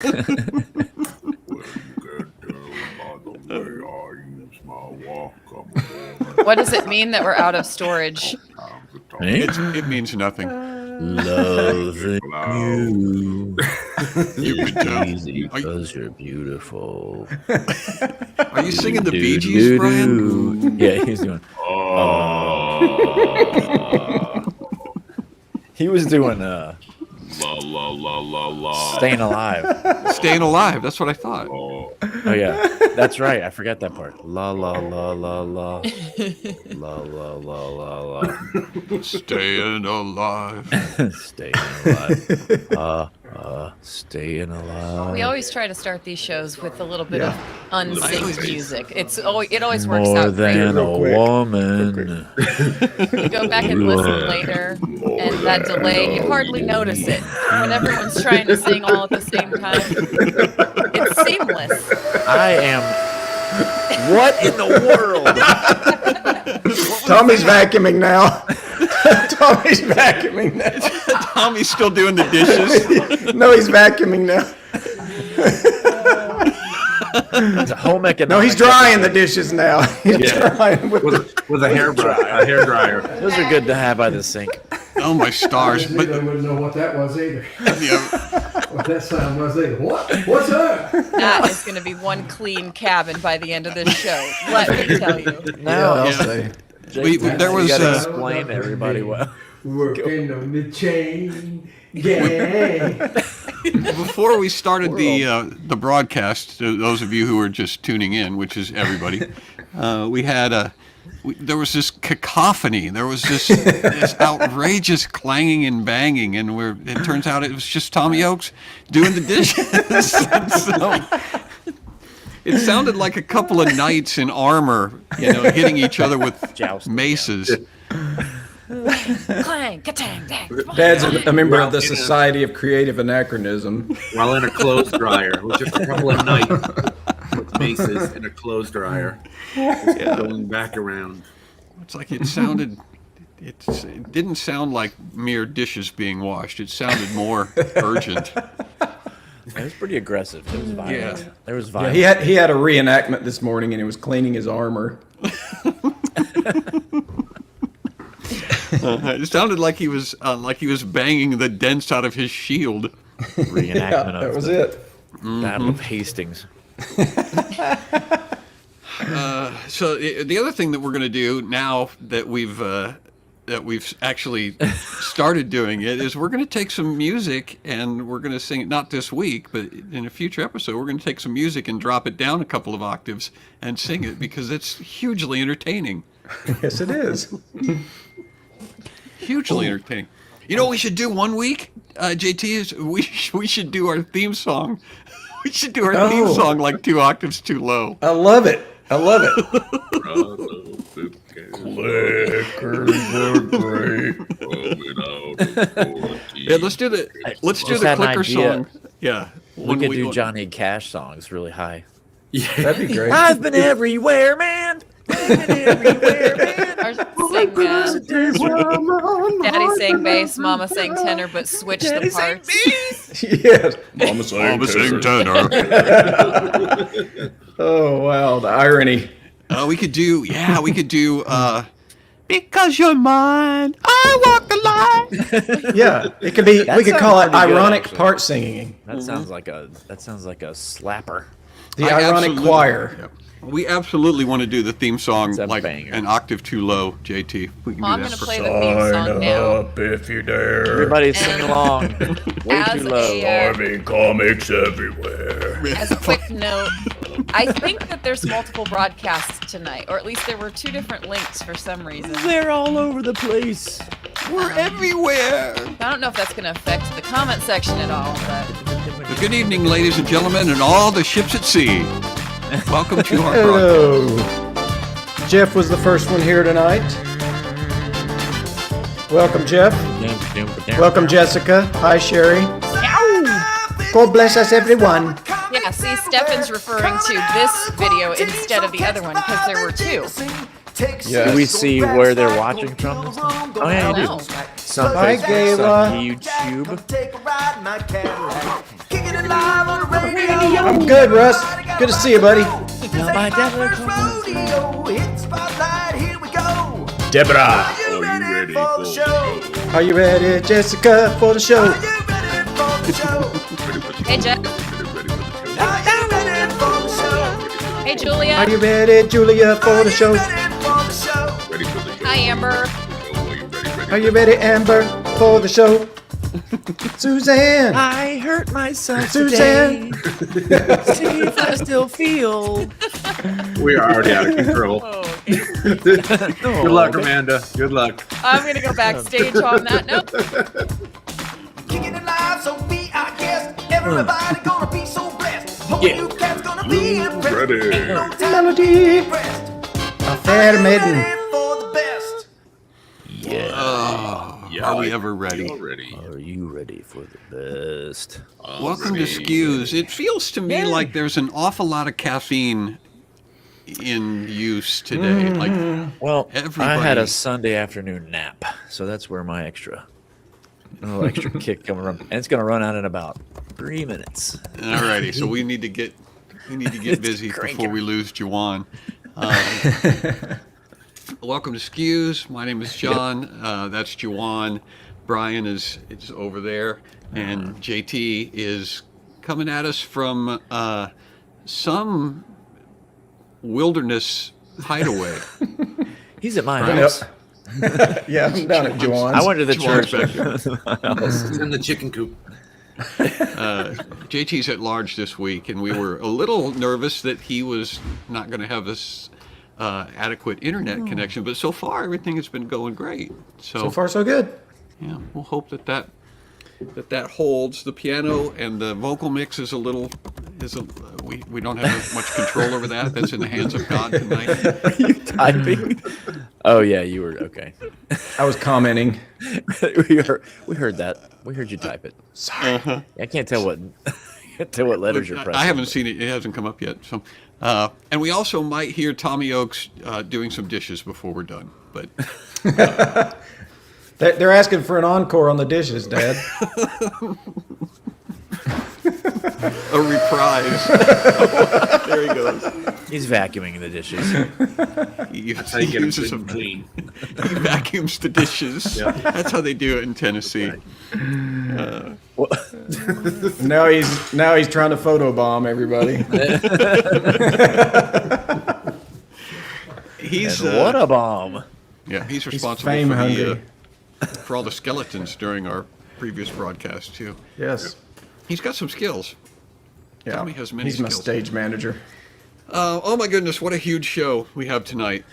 What does it mean that we're out of storage? It means nothing. Loving you. You could tell. Easy because you're beautiful. Are you singing the Bee Gees, Brian? Yeah, he's doing. He was doing La la la la la. Staying Alive. Staying Alive. That's what I thought. Oh yeah, that's right. I forgot that part. La la la la la. La la la la la. Staying alive. Staying alive. Staying alive. We always try to start these shows with a little bit of unsynced music. It always works More out great. than a woman. You go back and listen later, and that delay, you hardly notice it. When everyone's trying to sing all at the same time, it's seamless. I am. What in the world? Tommy's vacuuming now. Tommy's vacuuming now. Tommy's still doing the dishes. No, he's vacuuming now. It's a home economic. No, he's drying the dishes now. He's drying with a hair dryer. Those are good to have by the sink. Oh my stars! I But wouldn't know what that was either. yeah, What that sound was either. What? What's that? That is going to be one clean cabin by the end of this show. Let me tell you. No, I'll say. there was You gotta explain to everybody what. Working on the chain gang. before we started the broadcast. To those of you who are just tuning in, which is everybody, we had there was this cacophony. There was this outrageous clanging and banging, and it turns out it was just Tommy Oakes doing the dishes. And so it sounded like a couple of knights in armor, hitting each other with maces. Clang, ka-tang, dang. Dad's a member of the Society of Creative Anachronism. While in a clothes dryer. It was just a couple of nights with maces in a clothes dryer. Just going back around. It's like it sounded. It didn't sound like mere dishes being washed. It sounded more urgent. It was pretty aggressive. It was violent. Yeah. There was Yeah, violence. he had a reenactment this morning, and he was cleaning his armor. It sounded like he was banging the dents out of his shield. Reenactment That of was the it. Battle of Hastings. So the other thing that we're going to do now that we've actually started doing it is we're going to take some music and we're going to sing it, not this week, but in a future episode, we're going to take some music and drop it down a couple of octaves and sing it because it's hugely entertaining. Yes, it is. Hugely entertaining. You know what we should do one week, JT, is we should do our theme song. We should do our theme song like 2 octaves too low. I love it. I love it. Clickers are great. Yeah, let's do the clicker song. Yeah. We could do Johnny Cash songs really high. Yeah, that'd be great. I've been everywhere, man. I've been everywhere, man. Daddy sang bass, Mama sang tenor, but switched the parts. Yes. Mama sang tenor. Oh, wow. The irony. We could do Because You're Mine, I Walk the Line. Yeah, it could be. We could call it ironic actually. part singing. That sounds like a slapper. The ironic choir. Yeah. We absolutely want to do the theme song It's a like banger. an octave too low, JT. We can Well, I'm do going that to for play the theme song now. If you dare. Everybody sing along. Way As too low. a, Comics everywhere. as a quick note, I think that there's multiple broadcasts tonight, or at least there were 2 different links for some reason. They're all over the place. We're everywhere. I don't know if that's going to affect the comment section at all, but Well, good evening, ladies and gentlemen, and all the ships at sea. Welcome to our broadcast. Hello. Jeff was the first one here tonight. Welcome, Jeff. Welcome, Jessica. Hi, Sherry. God bless us, everyone. yeah, see, Stefan's referring to this video instead of the other one because there were 2. Do we see where they're watching from this time? Oh, yeah, you do. No. Some Bye, Facebook, Gayla. some YouTube. I'm good, Russ. Good to see you, buddy. Deborah. Are you ready, Jessica, for the show? Hey, Jeff. Hey, Julia. Are you ready, Julia, for the show? Hi, Amber. Are you ready, Amber, for the show? Suzanne. I hurt myself Suzanne. today. See if I still feel. We are already out of control. Oh, Good luck, Amanda. Good luck. I'm going to go backstage on that note. Kicking it live, so be our guest. Everybody gonna be so blessed. Hope you cats gonna be impressed. Ready. Ain't no time to Melody. be impressed. A fair maiden. For the best. Are we ever ready? Are you ready for the best? Welcome to SCQS. It feels to me like there's an awful lot of caffeine in use today. Like, Well, Everybody- I had a Sunday afternoon nap, so that's where my extra kick coming from, and it's gonna run out in about 3 minutes. alrighty, so we need to get busy before cranking. we lose Juwan. Welcome to SCQS. My name is John. That's Juwan. Brian is over there, and JT is coming at us from some wilderness hideaway. He's at my Right. house. Yeah, I'm down at Juwan's. I went to the Juwan's church. back there. It's in the chicken coop. JT's at large this week, and we were a little nervous that he was not going to have this adequate internet connection, but so far everything has been going great. So far, so good. Yeah, we'll hope that holds. The piano and the vocal mix is we don't have as much control over that. That's in the hands of God tonight. Typing. Oh yeah, you were okay. I was commenting. we heard that. We heard you type it. Sorry. I can't tell what letters you're pressing. I haven't seen it. It hasn't come up yet. So, and we also might hear Tommy Oakes doing some dishes before we're done. But They're asking for an encore on the dishes, Dad. a reprise. There he goes. He's vacuuming the dishes. That's how you get uses them clean. He vacuums the dishes. That's how they do it in Tennessee. Now he's trying to photobomb everybody. He's And what a bomb! yeah. He's responsible fame for hungry. for all the skeletons during our previous broadcast too. Yes. He's got some skills. Yeah. Tommy has many He's my skills. stage manager. Oh my goodness, what a huge show we have tonight.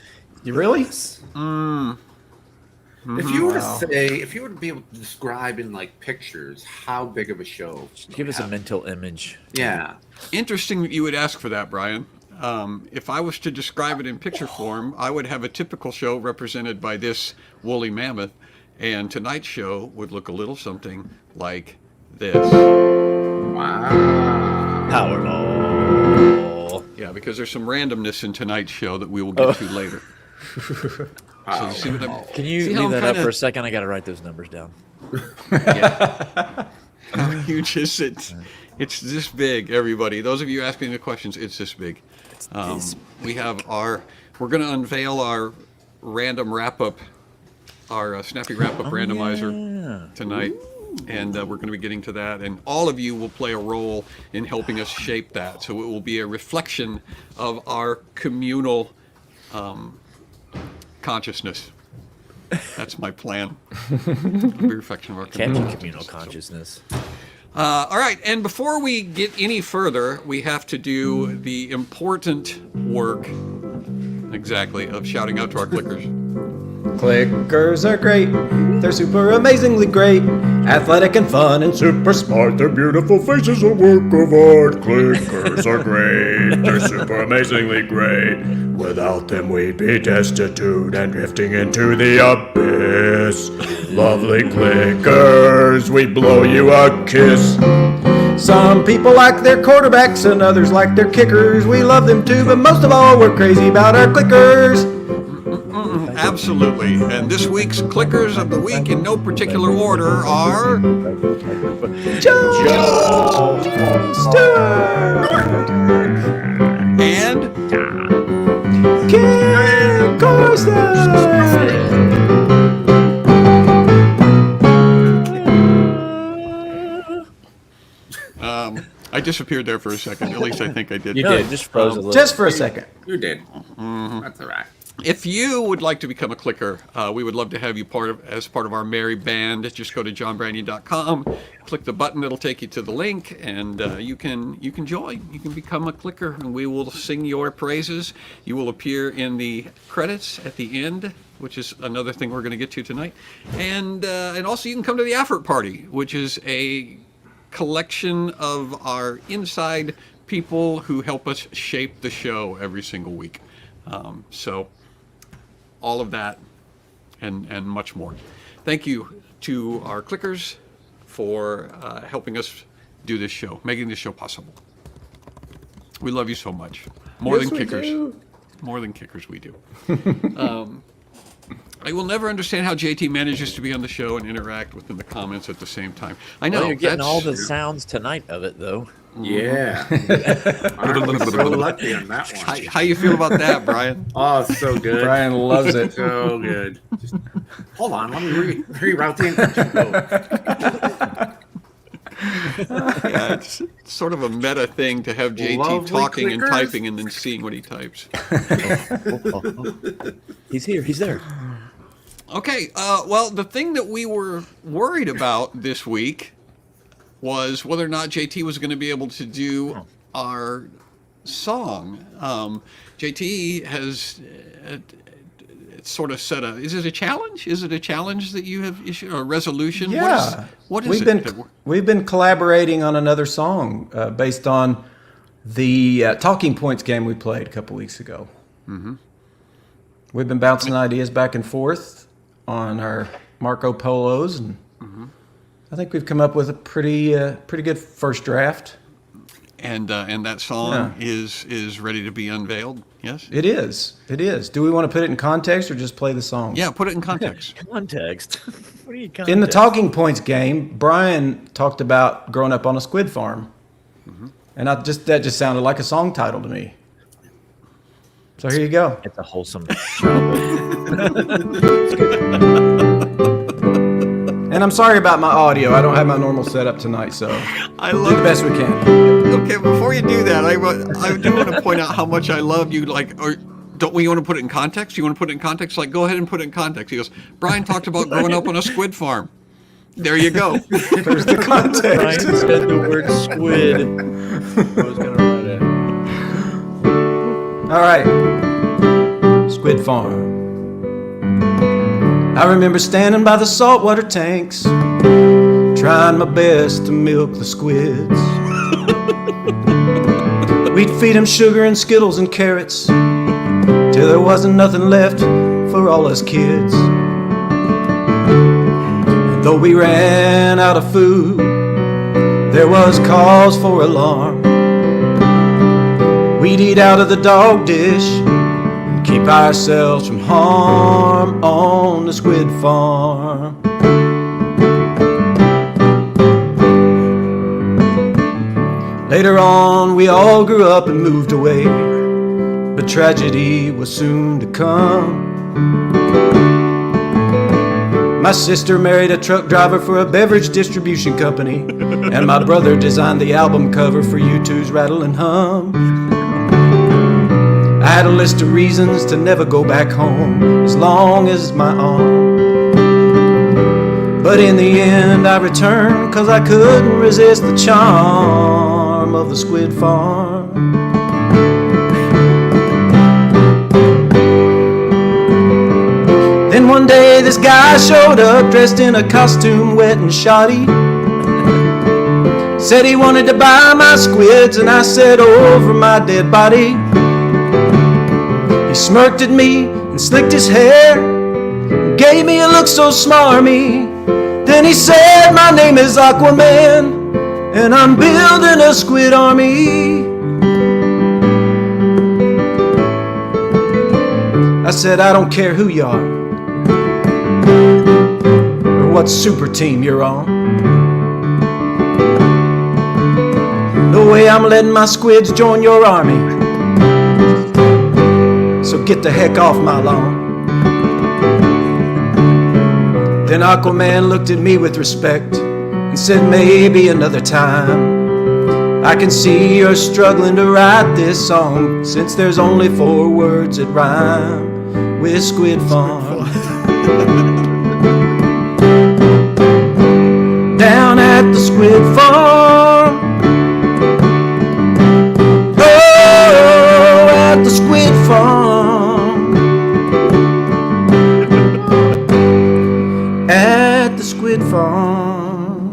You really? If you were to say, if you were to be able to describe in like pictures how big of a show, Give us a mental image. yeah, Interesting that you would ask for that, Brian. If I was to describe it in picture form, I would have a typical show represented by this woolly mammoth, and tonight's show would look a little something like this. wow, Powerball. Yeah, because there's some randomness in tonight's show that we will get to later. So you see what I'm, Can you see how leave I'm that up kinda- for a second? I got to write those numbers down. How huge is it? It's this big, everybody. Those of you asking the questions, it's this big. We have we're going to unveil our random wrap-up, our Snappy Wrap Up Randomizer tonight. And we're going to be getting to that. And all of you will play a role in helping us shape that. So it will be a reflection of our communal consciousness. That's my plan. It'll be a reflection of our Communal consciousness. all right, and before we get any further, we have to do the important work, exactly, of shouting out to our clickers. Clickers are great. They're super amazingly great. Athletic and fun and super smart. Their beautiful faces a work of art. Clickers are great. They're super amazingly great. Without them we'd be destitute and drifting into the abyss. Lovely clickers, we blow you a kiss. Some people like their quarterbacks and others like their kickers. We love them too, but most of all we're crazy about our clickers. Absolutely. And this week's clickers of the week, in no particular order, are and I disappeared there for a second. At least I think I did. You did. Just froze a little. Just for a second. You did. That's all right. If you would like to become a clicker, we would love to have you as part of our merry band. Just go to johnbrandy.com, click the button that'll take you to the link, and you can join. You can become a clicker, and we will sing your praises. You will appear in the credits at the end, which is another thing we're going to get to tonight. And also you can come to the After Party, which is a collection of our inside people who help us shape the show every single week. So all of that and much more. Thank you to our clickers for helping us do this show, making this show possible. We love you so much. More than kickers. More than kickers we do. I will never understand how JT manages to be on the show and interact within the comments at the same time. I know. Well, you're getting all the sounds tonight of it, though. Yeah. Aren't we so lucky on that one? How you feel about that, Brian? Oh, so good. Brian loves it. So good. Just, hold on, let me reroute the encryption code. Yeah, it's sort of a meta thing to have JT Lovely talking and clickers. typing and then seeing what he types. He's here. He's there. Okay, well, the thing that we were worried about this week was whether or not JT was going to be able to do our song. JT has sort of set is it a challenge? Is it a challenge that you have issued, or a resolution? Yeah. What is We've been collaborating on another song based on the Talking Points game we played a couple weeks ago. Mm-hmm. We've been bouncing ideas back and forth on our Marco Polos, and I think we've come up with a pretty good first draft. And that song is ready to be unveiled. Yes, it is. It is. Do we want to put it in context or just play the song? Yeah, put it in context. Context. What are you? Context? In the Talking Points game, Brian talked about growing up on a squid farm, and that just sounded like a song title to me. So here you go. It's a wholesome childhood. And I'm sorry about my audio. I don't have my normal setup tonight, so I do love the best we can. Okay, before you do that, I do want to point out how much I love you. Or don't we want to put it in context? You want to put it in context? Go ahead and put it in context. He goes, Brian talked about growing up on a squid farm. There you go. There's the Brian context. said the word squid. I was gonna write it. All right. Squid Farm. I remember standing by the saltwater tanks, trying my best to milk the squids. We'd feed them sugar and Skittles and carrots, till there wasn't nothing left for all us kids. And though we ran out of food, there was cause for alarm. We'd eat out of the dog dish and keep ourselves from harm on the squid farm. Later on, we all grew up and moved away, but tragedy was soon to come. My sister married a truck driver for a beverage distribution company, and my brother designed the album cover for U2's Rattle and Hum. I had a list of reasons to never go back home, as long as my arm. But in the end I returned, 'cause I couldn't resist the charm of the squid farm. Then one day this guy showed up dressed in a costume wet and shoddy. Said he wanted to buy my squids, and I said, over my dead body. He smirked at me and slicked his hair, and gave me a look so smarmy. Then he said, my name is Aquaman, and I'm building a squid army. I said, I don't care who you are or what super team you're on. No way I'm letting my squids join your army. So get the heck off my lawn. Then Aquaman looked at me with respect and said, maybe another time. I can see you're struggling to write this song, since there's only 4 words that rhyme with Squid Farm. Down at the Squid Farm. Oh, at the Squid Farm. At the Squid Farm.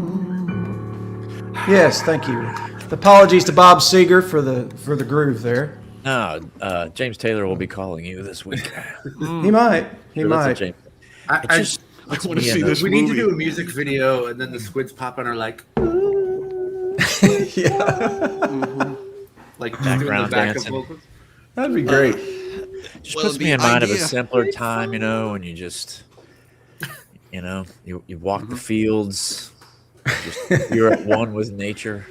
Yes, thank you. Apologies to Bob Seger for the groove there. No, James Taylor will be calling you this week. He might. He Sure, that's a might. James. I Just I want to see Yeah, this we movie. need to do a music video, and then the squids pop in are like, Yeah, like just doing the Background backup dancing. vocals. that'd be great. just Well, puts me the in mind of a idea- simpler time, you know, when you just, you walk the fields, you're at one with nature.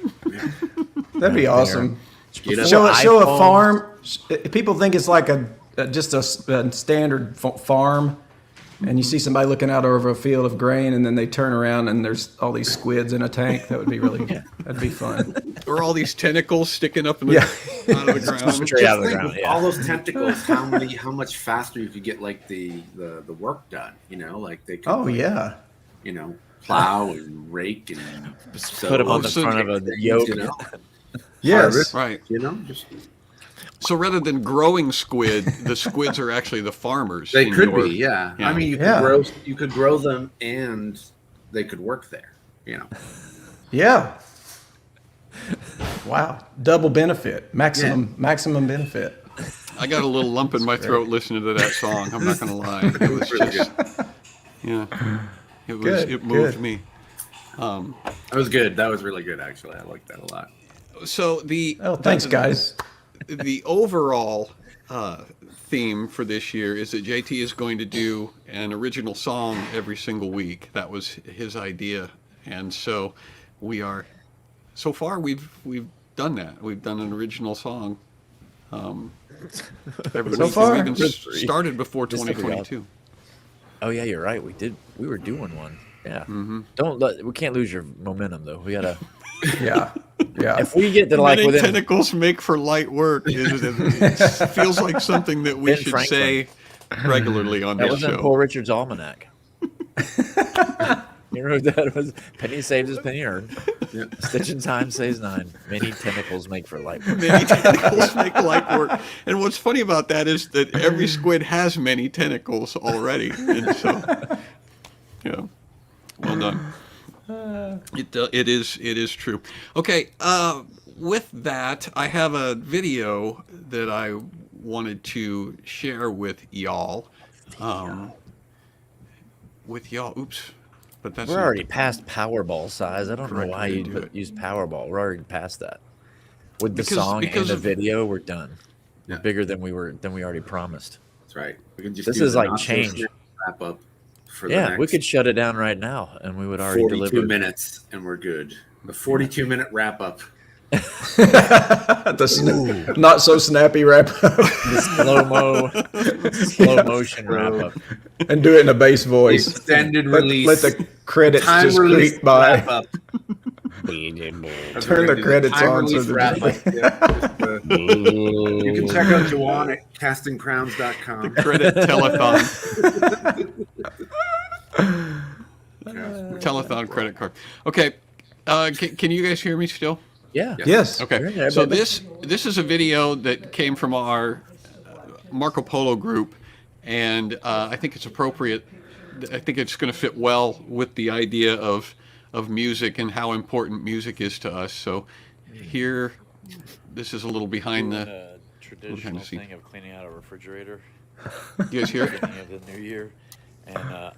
That'd be awesome. You know? Show a iPhone. farm. People think it's like just a standard farm, and you see somebody looking out over a field of grain, and then they turn around and there's all these squids in a tank. That would be really. That'd be fun. Or all these tentacles sticking up in the, Yeah. out of the ground. Straight out of the Think ground, with all yeah. those tentacles, how much faster you could get like the work done, you know, like they could Oh like, yeah. you know, plow and rake and Put them on the so- front of a things, yoke. you know, Yes. Right. you know, just So rather than growing squid, the squids are actually the farmers. they in could your- be, yeah. yeah. I mean, Yeah. you could grow them and they could work there, you know. Yeah. Wow. Double benefit. Maximum benefit. I got a little lump in my throat listening to that song. I'm not going to lie. It was just, yeah. It was. Good, It moved good. me. That was good. That was really good, actually. I liked that a lot. So the Oh, thanks, guys. the overall theme for this year is that JT is going to do an original song every single week. That was his idea, and so we are. So far, we've done that. We've done an original song. Every So week. far? We even started before Just every 2022. Oh yeah, you're right. We were doing one. Yeah. Mm-hmm. We can't lose your momentum though. We gotta. Yeah. Yeah. If we get to like Many within tentacles make for light work. It feels like something that we Ben should Franklin. say regularly on that this was in show. Poor Richard's Almanac. You know what that was? Penny saves is penny earned. Yeah. Stitch in time saves 9. Many tentacles make for light. Many tentacles make light work. And what's funny about that is that every squid has many tentacles already. And so, yeah, well done. It is true. Okay, with that, I have a video that I wanted to share with y'all. Oops. But that's We're not- already past Powerball size. I don't know Correct why way to you do it. use Powerball. We're already past that. With the Because- song because and the of- video, we're done. We're Yeah. bigger than we already promised. That's right. We can just This do is the like not so change. snappy wrap up for the Yeah, next we could shut it down right now, and we would already 42 deliver. minutes and we're good. The 42-minute wrap up. Not so snappy wrap up The slow motion wrap up. and do it in a bass voice. Extended Let release. the credits time just release creep by. wrap up. Turn the credits Time on so release the- wrap up. Yeah, you can check out Juwan at castingcrowns.com. Credit telethon. Telethon credit card. Okay, can you guys hear me still? Yeah. Yes. Okay, You're in there, so baby. this is a video that came from our Marco Polo group, and I think it's appropriate. I think it's going to fit well with the idea of music and how important music is to us. So here, this is a little behind the. Traditional see. thing of cleaning out a refrigerator. You guys hear it? Beginning of the new year, and I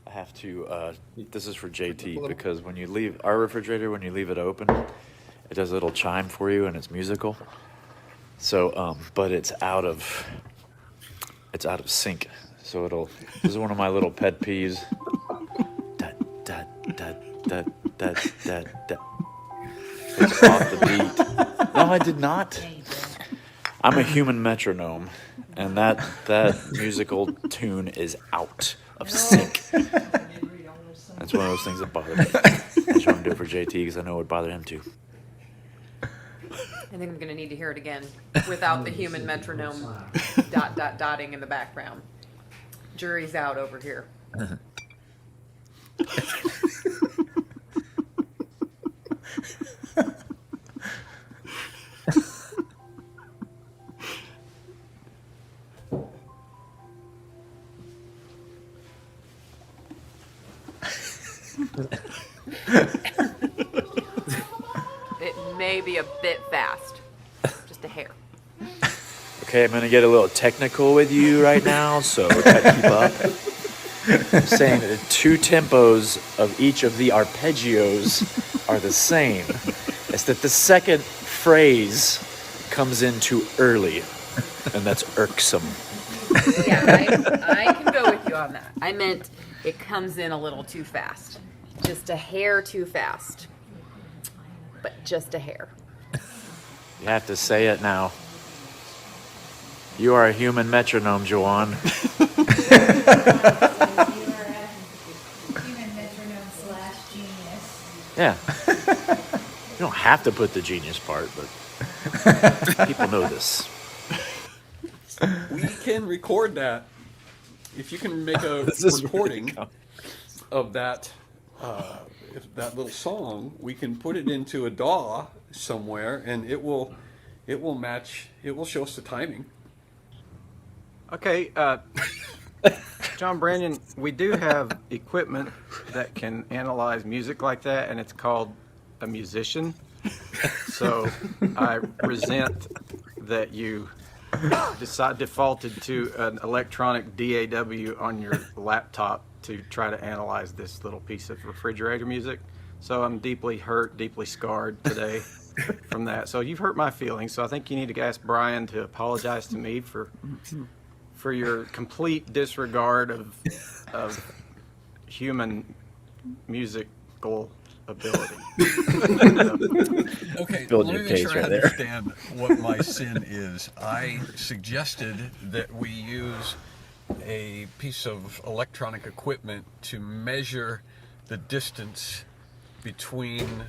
have to. This is for JT because when you leave our refrigerator, when you leave it open, it does a little chime for you, and it's musical. So, but it's out of it's out of sync. So this is one of my little pet peeves. Da, da, da, da, da, da, da. It's off the beat. No, I did not. I'm a human metronome, and that musical tune is out of sync. That's one of those things that bother me. I just want to do it for JT because I know it would bother him too. I think I'm going to need to hear it again without the human metronome dotting in the background. Jury's out over here. It may be a bit fast. Just a hair. Okay, I'm going to get a little technical with you right now, so try to keep up. I'm saying that the two tempos of each of the arpeggios are the same. It's that the second phrase comes in too early, and that's irksome. Yeah, I can go with you on that. I meant it comes in a little too fast. Just a hair too fast. But just a hair. You have to say it now. You are a human metronome, Joanne. You are a human metronome / genius. Yeah. You don't have to put the genius part, but people know this. We can record that. If you can make a recording of that little song, we can put it into a DAW somewhere, and it will match. It will show us the timing. Okay, John Brandon, we do have equipment that can analyze music like that, and it's called a musician. So I resent that you defaulted to an electronic DAW on your laptop to try to analyze this little piece of refrigerator music. So I'm deeply hurt, deeply scarred today from that. So you've hurt my feelings. So I think you need to ask Brian to apologize to me for your complete disregard of human musical ability. Okay, Build let your me make case sure I right there. understand what my sin is. I suggested that we use a piece of electronic equipment to measure the distance between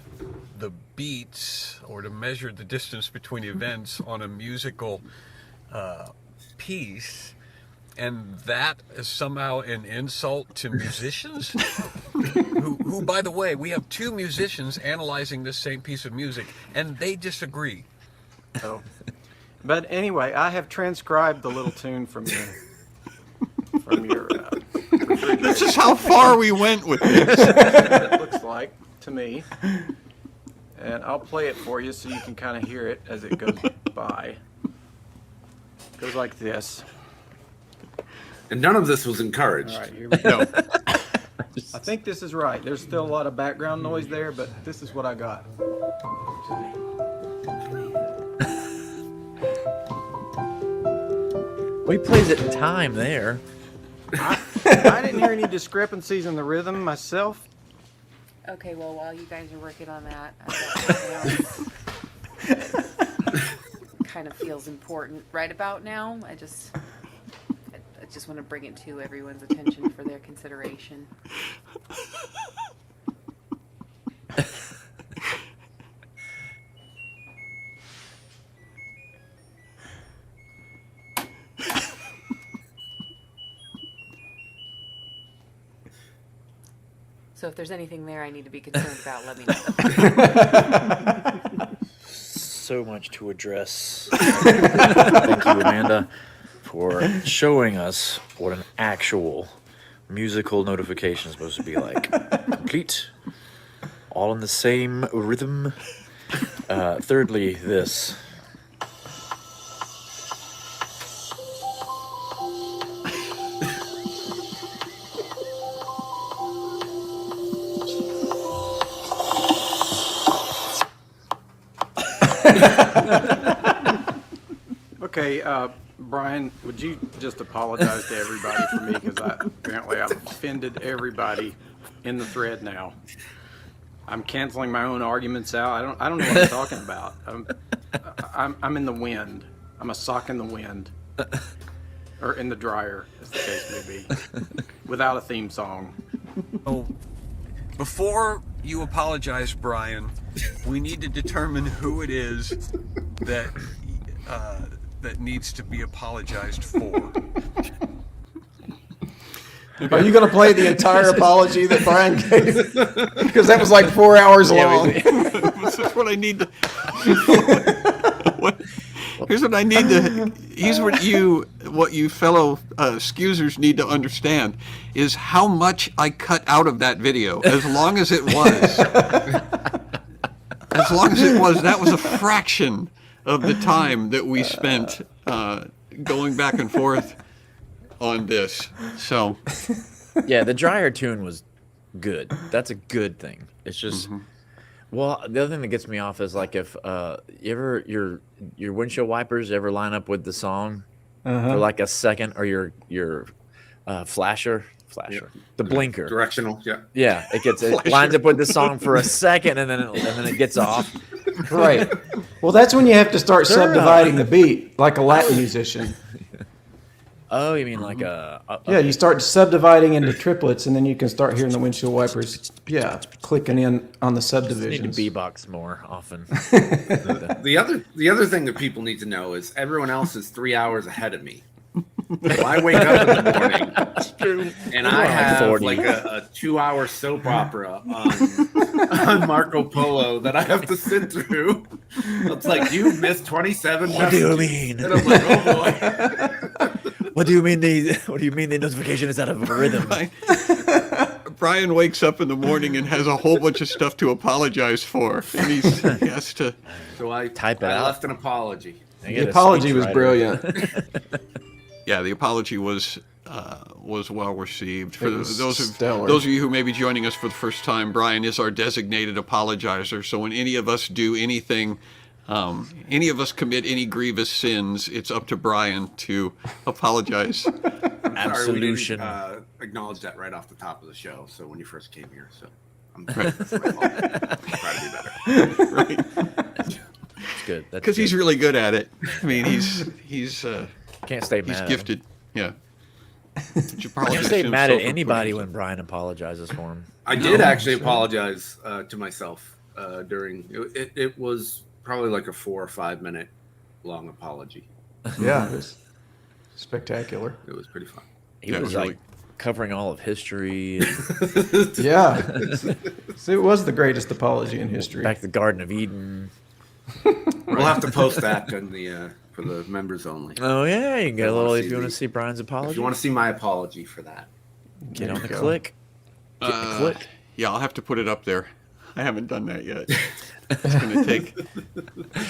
the beats, or to measure the distance between events on a musical piece, and that is somehow an insult to musicians? who, by the way, we have two musicians analyzing this same piece of music, and they disagree. So, but anyway, I have transcribed the little tune from your refrigerator. This is how far we went with this. It looks like to me, and I'll play it for you so you can kind of hear it as it goes by. It goes like this. And none of this was encouraged. All right, here we go. I think this is right. There's still a lot of background noise there, but this is what I got. Well, he plays it in time there. I didn't hear any discrepancies in the rhythm myself. Okay, well, while you guys are working on that, I've got something else kind of feels important right about now. I just want to bring it to everyone's attention for their consideration. So if there's anything there I need to be concerned about, let me know. So much to address. Thank you, Amanda, for showing us what an actual musical notification is supposed to be like. Complete, all in the same rhythm. Thirdly, this. Okay, Brian, would you just apologize to everybody for me? Because apparently I've offended everybody in the thread now. I'm canceling my own arguments out. I don't know what I'm talking about. I'm in the wind. I'm a sock in the wind. Or in the dryer, as the case may be. Without a theme song. Oh, before you apologize, Brian, we need to determine who it is that that needs to be apologized for. Are you going to play the entire apology that Brian gave? Because that was like 4 hours long. That's what I need to. Here's what I need to. Here's what you fellow excusers need to understand is how much I cut out of that video. As long as it was, that was a fraction of the time that we spent going back and forth on this. So, yeah, the dryer tune was good. That's a good thing. It's just. Well, the other thing that gets me off is like if your windshield wipers ever line up with the song for like a second, or your flasher, the blinker, Directional, yeah, it lines up with the song for a second, and then it gets off. Right. Well, that's when you have to start subdividing the beat like a Latin musician. Oh, you mean like a Yeah, you start subdividing into triplets, and then you can start hearing the windshield wipers. Yeah, clicking in on the Need to subdivisions. beatbox more often. The other thing that people need to know is everyone else is 3 hours ahead of me. So I wake up in the morning and I have like a 2-hour soap opera on Marco Polo that I have to sit through. It's like, you missed 27 What do you messages. mean? And I'm like, oh boy. What do you mean the notification is out of rhythm? Brian wakes up in the morning and has a whole bunch of stuff to apologize for, and he has to. So I Type it I out. left an apology. The apology was brilliant. Yeah, the apology was well received. For was those stellar. of you who may be joining us for the first time, Brian is our designated apologizer. So when any of us do anything, any of us commit any grievous sins, it's up to Brian to apologize. Sorry, we Absolution. didn't acknowledge that right off the top of the show. So when you first came here, so I'm Right. that's my fault. Try to be better. Right? That's good. That's Because he's good. really good at it. I mean, he's Can't stay mad. at him. gifted. Yeah. But you probably Can't stay assume mad so at for anybody putting- when Brian apologizes for him. I did actually apologize to myself during it was probably like a 4 or 5 minute long apology. Yeah, it was spectacular. It was pretty fun. He Yeah, it was was like really- covering all of history, and Yeah. So it was the greatest apology in history. back to the Garden of Eden. We'll have to post that in the for the members only. Oh yeah, you can get a little if see you want to the- see Brian's apology. If you want to see my apology for that, get on the go. click. Get the click. Yeah, I'll have to put it up there. I haven't done that yet. It's going to take.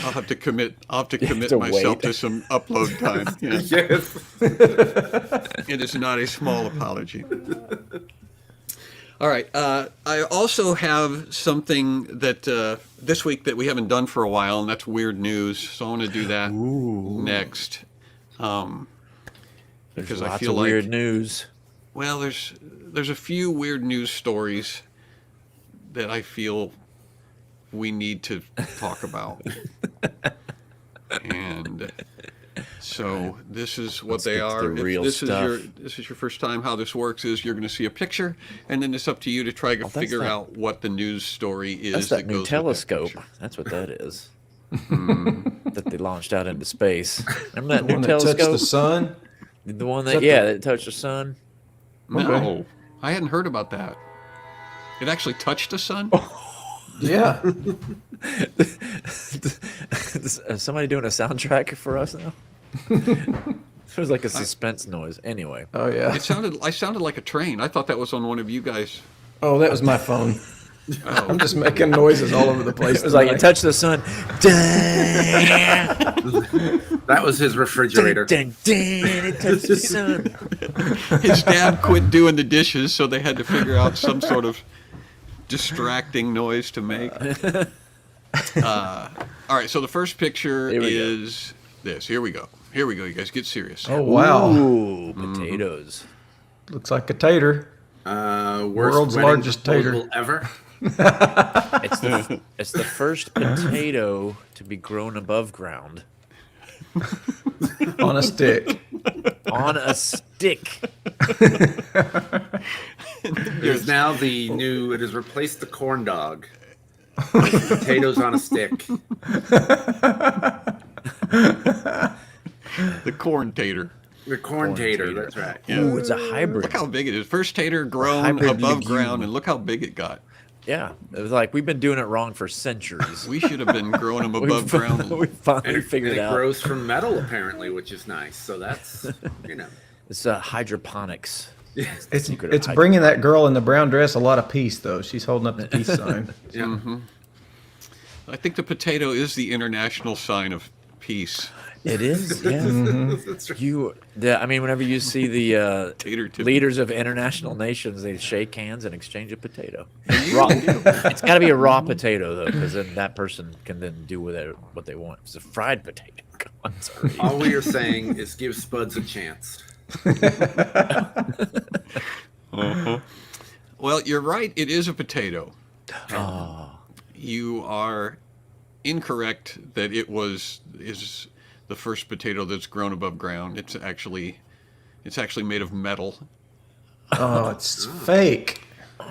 I'll have to commit. I'll have to commit to myself wait. to some upload time. Yeah. yes. It is not a small apology. All right. I also have something that this week that we haven't done for a while, and that's weird news. So I want to do that next. There's Because lots I feel of like weird news. well, there's a few weird news stories that I feel we need to talk about. And so this is what they get to are. the If real this stuff. is this is your first time, how this works is you're going to see a picture, and then it's up to you to try to that's figure that- out what the news story is That's that new goes with telescope. picture. That's what that is. That they launched out into space. Remember that The new one that touched telescope? the sun. The one that that, the- that touched the sun. No, I hadn't heard about that. It actually touched the sun. Yeah. Is somebody doing a soundtrack for us now? It was like a suspense noise. Anyway, Oh, yeah. I sounded like a train. I thought that was on one of you guys. Oh, that was my phone. I'm just making noises all over the place. it was like it tonight. touched the sun. That was his refrigerator. It touched the sun. His dad quit doing the dishes, so they had to figure out some sort of distracting noise to make. All right, so the first picture Here we go. is this. Here we go. Here we go, you guys. Get serious. Oh, wow. Ooh, potatoes. Looks like a tater. Worst World's wedding largest tater. proposal ever. It's the first potato to be grown above ground. On a stick. On a stick. It is now the new. It has replaced the corn dog. It's potatoes on a stick. The corn tater. The corn tater. That's right. Yeah. Ooh, it's a hybrid. Look how big it is. First tater grown Hybrid above legume. ground, and look how big it got. Yeah, it was like we've been doing it wrong for centuries. We should have been growing them above ground. We finally And figured it it out. grows from metal apparently, which is nice. So that's It's hydroponics. It's Secret of it's bringing that girl in the brown dress a lot of peace, though. She's holding up the peace sign. yeah. I think the potato is the international sign of peace. It is, yeah. That's right. Whenever you see the Tater tip. leaders of international nations, they shake hands and exchange a potato. It's got to be a raw potato though, because then that person can then do with it what they want. It's a fried potato. Come on, sorry. All we are saying is give Spuds a chance. Well, you're right. It is a potato. Oh, You are incorrect that it is the first potato that's grown above ground. It's actually made of metal. Oh, it's fake.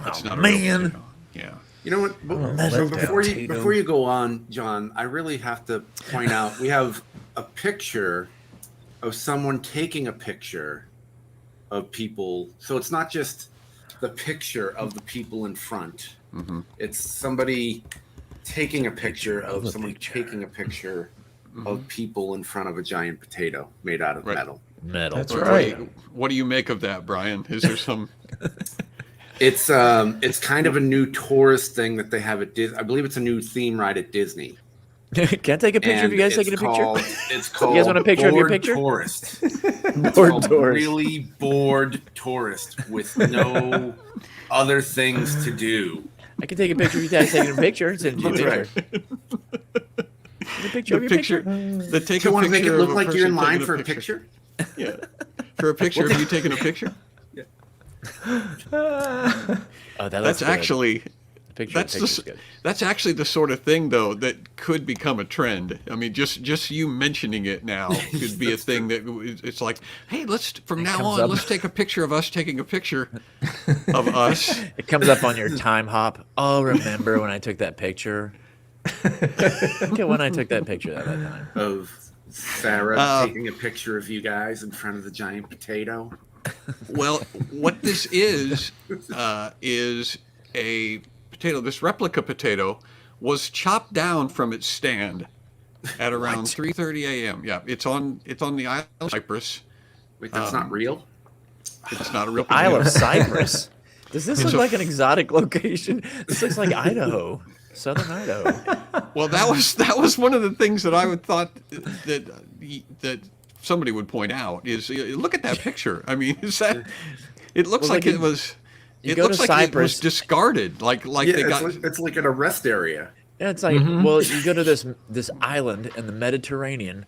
It's not a real man. potato. Yeah. You know what? letdown. Before you go on, John, I really have to point out we have a picture of someone taking a picture of people. So it's not just the picture of the people in front. Mm-hmm. It's somebody taking a picture of someone taking a picture of people in front of a giant potato made out of Right. metal. metal. That's What- right. What do you make of that, Brian? Is there some? It's kind of a new tourist thing that they have at Disney. I believe it's a new theme ride at Disney. Can I take a picture of you guys And taking a picture? It's called. You guys want a picture of your Bored picture? Tourist. Bored Called tourist. Really bored tourist with no other things to do. I can take a picture of you guys taking a picture and send you a That's picture. right. Take a picture of your picture. The take Do you a want to make it picture look of a like you're in person line taking for a picture? Yeah. For a picture of you taking a picture? Oh, that That's looks good. actually The picture. that's The the picture's good. that's actually the sort of thing though that could become a trend. I mean, just you mentioning it now could be a thing that it's like, hey, let's from now comes on up. let's take a picture of us taking a picture of us. It comes up on your time hop. Oh, remember when I took that picture? Look at when I took that picture that time. Of Sarah Uh, taking a picture of you guys in front of the giant potato. Well, what this is a potato. This replica potato was chopped down from its stand at around 3:30 a.m. Yeah, it's on the Isle of Cyprus. Wait, that's not real? It's not a real potato. Isle of Cyprus. Does this It's look a- like an exotic location? This looks like Idaho, southern Idaho. Well, that was one of the things that I would thought that somebody would point out is look at that picture. I mean, is that it looks Well, like like it was. you It go looks to like it was Cyprus. discarded. Like Yeah, they got. it's like an arrest area. Yeah, it's like, well, you go to this island in the Mediterranean,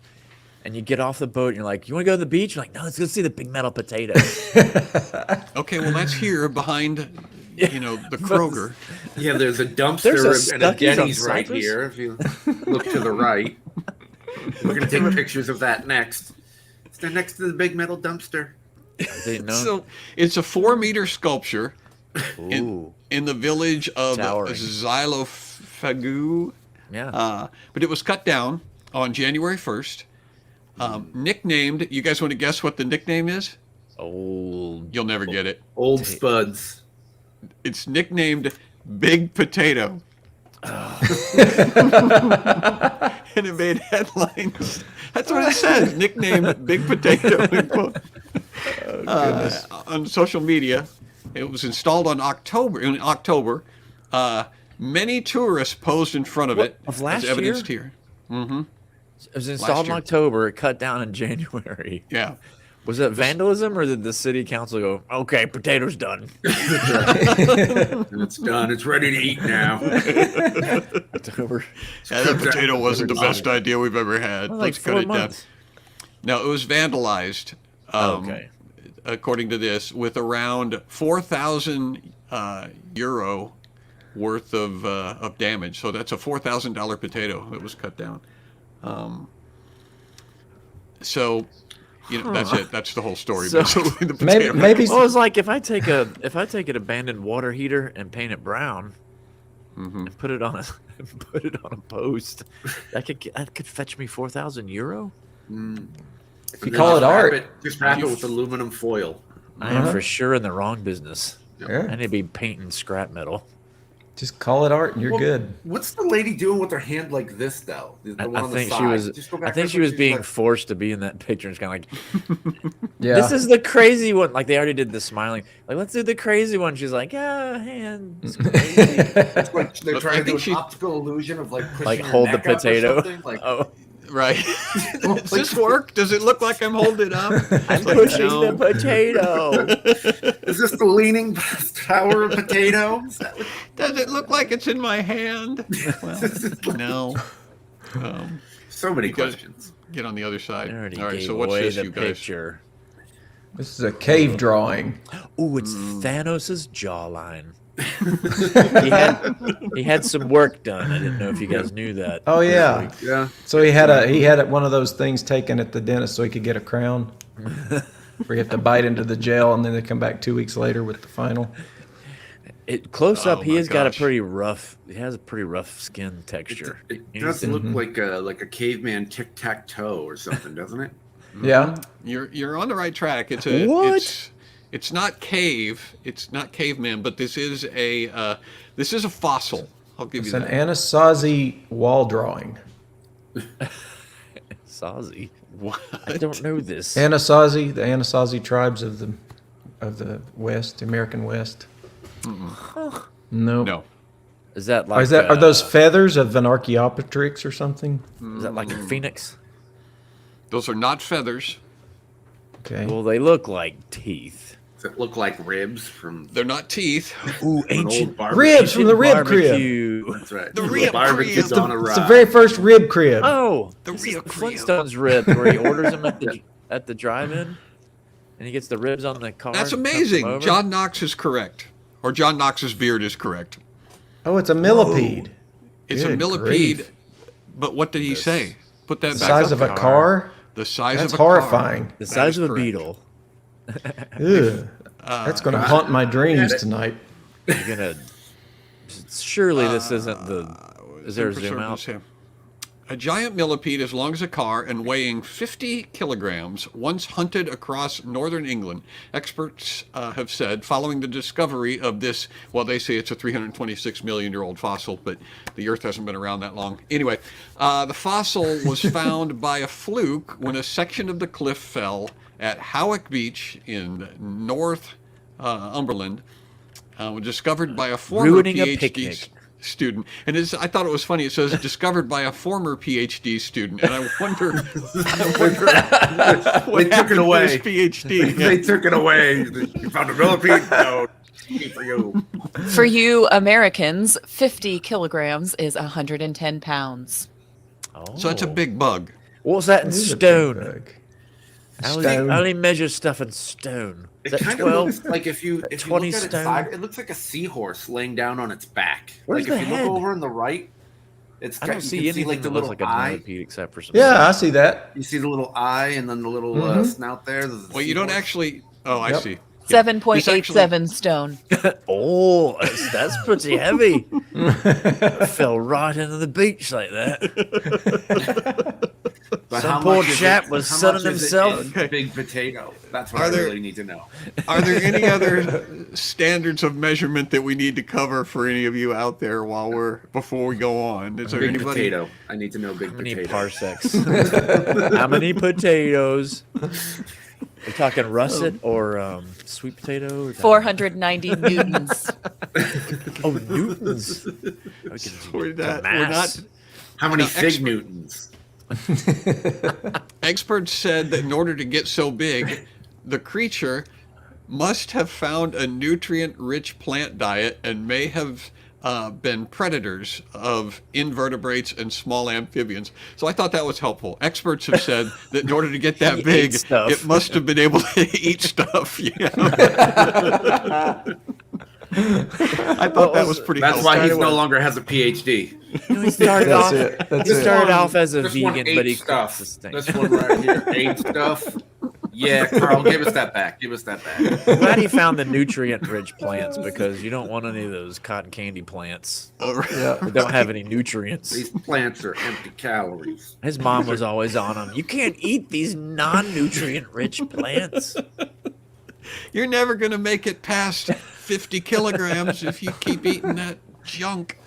and you get off the boat, and you're like, you want to go to the beach? You're like, no, let's go see the big metal potato. Okay, well that's here behind, the Kroger. Yeah, there's a There's dumpster a and a Stuckey's on Denny's right Cyprus? here. If you look to the right, we're gonna take pictures of that next. They're next to the big metal dumpster. They know. So it's a 4-meter sculpture Ooh, in the village of Towering. Xylofagu. yeah. But it was cut down on January 1st. Nicknamed, you guys want to guess what the nickname is? Old. You'll never get it. Old Spuds. It's nicknamed Big Potato. And it made headlines. That's what it says. Nicknamed Big Potato. On social media. It was installed in October. Many tourists posed in front of it, of last as evidenced year? here. It was installed in year. October, cut down in January. Yeah. Was it vandalism, or did the city council go, okay, potato's done? And it's done. It's ready to eat now. October. Yeah, that potato wasn't the best idea we've ever had. Well, like Let's cut 4 it down. months. Now, it was vandalized, Okay. according to this, with around 4,000 euro worth of damage. So that's a $4,000 potato that was cut down. So, that's it. That's the whole story. So- basically, the Maybe, potato. maybe Well, it's like if I take an abandoned water heater and paint it brown, and put it on a post, that could fetch me 4,000 euro. if you call it art. Just wrap it with aluminum foil. I am for sure in the wrong business. I Yeah, need to be painting scrap metal. just call it art and you're Well, good. What's the lady doing with her hand like this though? The one I on the think side. she was. Just go I back think this she way. was She's being like- forced to be in that picture. It's kind of like, Yeah. this is the crazy one. Like they already did the smiling. Like let's do the crazy one. She's like, hands. It's like they're Look, trying I to do think an she- optical illusion of like pushing Like your hold the neck up or potato. something. Like, Oh, Right. Does this work? Does it look like I'm holding it up? I'm Like, pushing no. the potato. is this the leaning tower of potato? Is that what- Does it look like it's in my hand? Well, no. So many You gotta questions. Get on the other I side. already All right. gave So what's away this, the you guys? picture. This is a cave drawing. Ooh, it's Thanos' jawline. he had some work done. I didn't know if you guys knew that. Oh yeah. Yeah. So he had one of those things taken at the dentist so he could get a crown. Where you have to bite into the gel and then they come back 2 weeks later with the final. Close up, Oh he my has got a gosh. pretty rough. He has a pretty rough skin texture. It He does needs to- look like a caveman tic tac toe or something, doesn't it? Yeah. You're on the right track. It's a What? It's not cave. It's not caveman, but this is a fossil. I'll give It's you an that. Anasazi wall drawing. Sazi. What? I don't know this. Anasazi, the Anasazi tribes of the West, American West. No. No. Is that Or like? are those feathers of an Archaeopteryx or something? Is that like a phoenix? Those are not feathers. Okay. Well, they look like teeth. Does it look like ribs from They're not teeth. Ooh, an old ancient barbecue? Ribs from the rib crib. barbecue. That's right. The Little rib barbecue crib. It's the, on a it's the ride. very first rib crib. Oh, The this is real the crib. Flintstones ribs where he orders them at the drive-in, and he gets the ribs on the car. That's and comes amazing. them over. John Knox is correct, or John Knox's beard is correct. Oh, it's a millipede. It's a Good millipede. grief. But what did he say? Put that The back size up of a there. car? The size That's of a car. horrifying. the That size is of a correct. beetle. Ugh. That's going to haunt my dreams tonight. You're gonna. Surely this isn't the. Is there a zoom Imperturbable out? Sam. A giant millipede as long as a car and weighing 50 kilograms once hunted across northern England. Experts have said, following the discovery of this, well, they say it's a 326 million year old fossil, but the Earth hasn't been around that long. Anyway, the fossil was found by a fluke when a section of the cliff fell at Howick Beach in Northumberland. Was discovered by a former Ruining a PhD picnic. student. And I thought it was funny. It says discovered by a former PhD student. And I wonder what They took it happened to away. his PhD. They took it away. You found a millipede? No. For you. For you Americans, 50 kilograms is 110 pounds. Oh. So it's a big bug. What's that in It is a big stone? bug. I only measure stuff in stone. Is It that kind of 12? looks like if you 20 look at its stone? side, it looks like a seahorse laying down on its back. Where's like if the you head? look over on the right, it's I got, don't you see can anything see like the that looks little like a eye. millipede except for some. Yeah, I see that. You see the little eye and then the little snout there. The Well, you don't seahorse. actually. Oh, I Yep. see. 7.87 stone. Oh, that's pretty heavy. Fell right into the beach like that. But Some how poor much is chap it- was how sunning much is it himself. in Okay. Big potato. That's what Are I there- really need to know. Are there any other standards of measurement that we need to cover for any of you out there before we go on? Is there Big anybody? potato. I need to know big How many potato. parsecs? How many potatoes? We're talking russet or sweet potato? Or 490 newtons. Oh, newtons. We're not. How many Now, fig newtons? Experts said that in order to get so big, the creature must have found a nutrient-rich plant diet and may have been predators of invertebrates and small amphibians. So I thought that was helpful. Experts have said that in order to get that big, stuff. it must have been able to eat stuff. Yeah. I thought that was pretty That's helpful. why he no longer has a PhD. He started That's off. it. That's He it. started off as a This one vegan, ate but he stuff. cooked this thing. This one right here ate stuff. Yeah, Carl, give us that back. Give us that back. I'm glad he found the nutrient-rich plants because you don't want any of those cotton candy plants Yeah. that don't have any nutrients. These plants are empty calories. His mom was always on him. You can't eat these non-nutrient-rich plants. You're never going to make it past 50 kilograms if you keep eating that junk.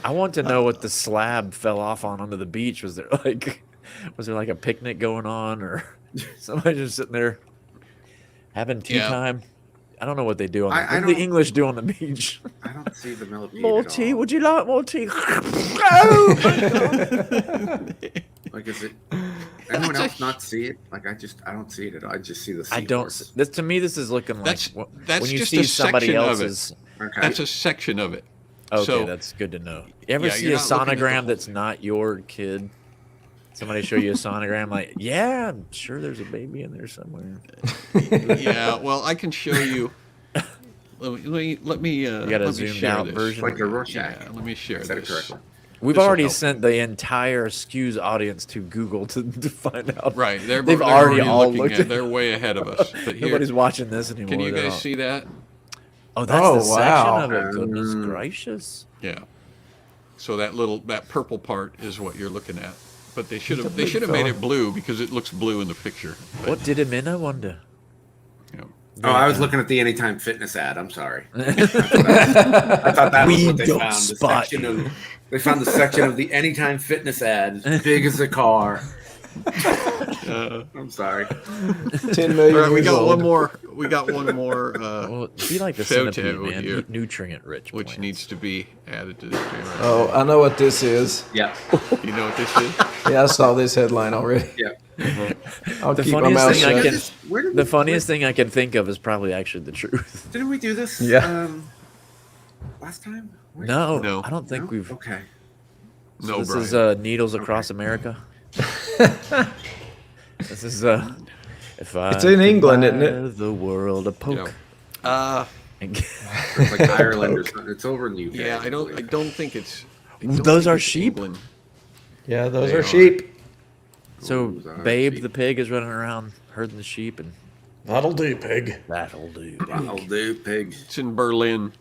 I want to know what the slab fell off on onto the beach. Was there like a picnic going on, or somebody just sitting there having tea Yeah. time? I don't know what they do on I what do don't- the English do on the beach. I don't see the millipede. More at tea? all. Would you like more tea? Oh, my God. Like, is it? Anyone else not see it? Like, I don't see it at all. I just see the. I don't. seahorse. This to me, this is looking like That's when you just see a somebody section of it. else's. Okay. That's a section of it. Okay, So- that's good to know. You ever Yeah, see you're a not looking at the sonogram whole that's not your kid? Somebody show you a sonogram, like, yeah, I'm sure there's a baby in there somewhere. Yeah, well, I can show you. Let me. You got a let me zoomed share out this. version. like a Rorschach. Yeah, let me share Said it this. correctly. We've This'll already help. sent the entire SCQS audience to Google to find out. Right, They've already all looking looked at. at- They're way ahead of us. But here, Nobody's watching this anymore. can you They're guys all- see that? Oh, that's Oh, the wow. section of it. Goodness gracious. Yeah. So that purple part is what you're looking at. But they should have made it blue because it looks blue in the picture. But, What did him in, I wonder? you know. Oh, I was looking at the Anytime Fitness ad. I'm sorry. I thought that was We what they don't found. The spot section you. of, they found the section of the Anytime Fitness ad, big as a car. I'm sorry. 10 million All right, we years got old. one more. We got one more, Well, be like the photo centipede, man. here, Eat nutrient-rich which plants. needs to be added to this camera. Oh, I know what this is. Yeah. You know what this is? Yeah, I saw this headline already. Yeah. I'll The keep my funniest mouth thing I shut. can- Where did The funniest thing I can think of is probably actually the truth. Didn't we do this? Yeah. Last time? Where- No, No. I don't think No? we've. Okay. No, This Brian. is Needles Across America. This is if I It's in could England, buy isn't it? The world a poke. Yeah. And It's like Ireland or something. It's over in the UK. Yeah, I believe. don't think it's. Those are sheep? England. Yeah, those They are are. sheep. So Those are Babe sheep. the pig is running around herding the sheep, and That'll do, pig. that'll do. I'll do, pig. It's in Berlin.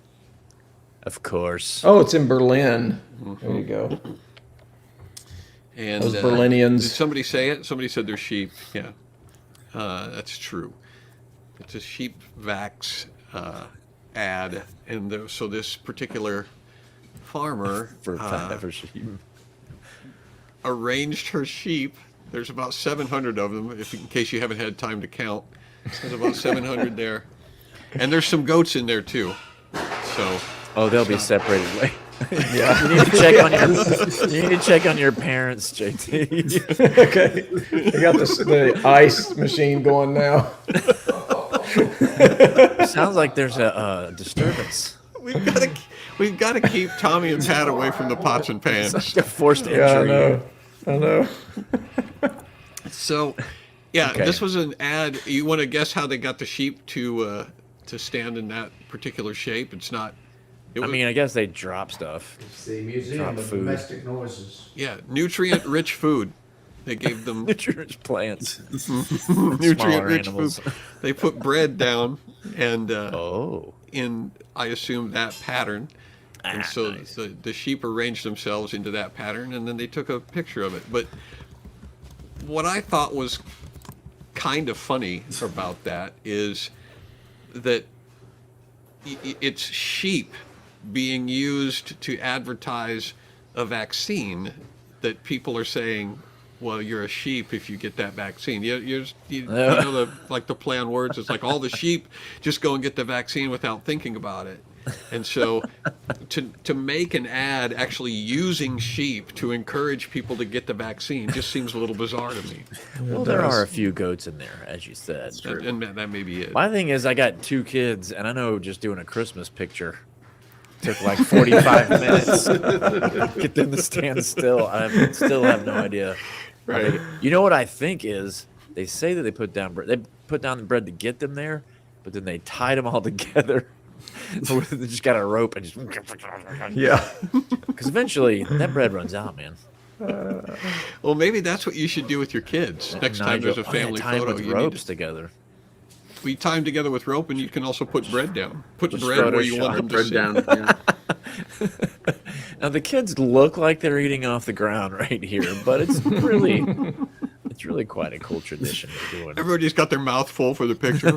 Of course. Oh, it's in Berlin. There you go. And Those Berlinians. Did somebody say it? Somebody said they're sheep. Yeah, that's true. It's a sheep vax ad, and so this particular farmer For sheep. arranged her sheep. There's about 700 of them, in case you haven't had time to count. There's about 700 there, and there's some goats in there too. So Oh, they'll be separated. Wait. Yeah. You need to check on your. You need to check on your parents, JT. Okay. I got the ice machine going now. Sounds like there's a disturbance. we've got to keep Tommy and Pat away from the pots and pans. Like a forced entry. Yeah, I know. I know. So, yeah, Okay. this was an ad. You want to guess how they got the sheep to stand in that particular shape? It's not. It I was, mean, I guess they drop stuff. It's the Museum Drop of food. Domestic Noises. yeah, nutrient-rich food. They gave them Nutrient plants. nutrient-rich animals. food. They put bread down, and Oh. in I assume that pattern. And so nice. the sheep arranged themselves into that pattern, and then they took a picture of it. But what I thought was kind of funny about that is that it's sheep being used to advertise a vaccine that people are saying, well, you're a sheep if you get that vaccine. You know the play on words. It's like all the sheep just go and get the vaccine without thinking about it. And so to make an ad actually using sheep to encourage people to get the vaccine just seems a little bizarre to me. Well, there are a few goats in there, as you said. And that may be it. My thing is, I got 2 kids, and I know just doing a Christmas picture, Took like 45 minutes. Get them to stand still. I still have no idea. Right. You know what I think is they say that they put down the bread to get them there, but then they tied them all together. They just got a rope and just Yeah. because eventually that bread runs out, man. Well, maybe that's what you should do with your kids. Next time there's a family tie 'em photo, with you ropes need to, together. we tie them together with rope, and you can also put bread down. Put Just bread where you want them to Bread sit. down. Yeah. Now the kids look like they're eating off the ground right here, but it's really quite a cool tradition they're doing. Everybody's got their mouth full for the picture.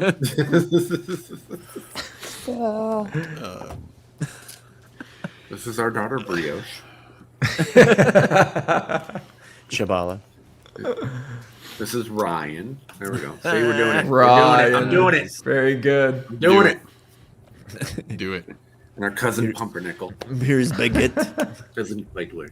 This is our daughter Brioche. Chabala. This is Ryan. There we go. See, we're doing it. Ryan. I'm doing it. Very good. I'm doing it. Do it. And our cousin Pumpernickel. Here's baguette. Cousin Lightweight.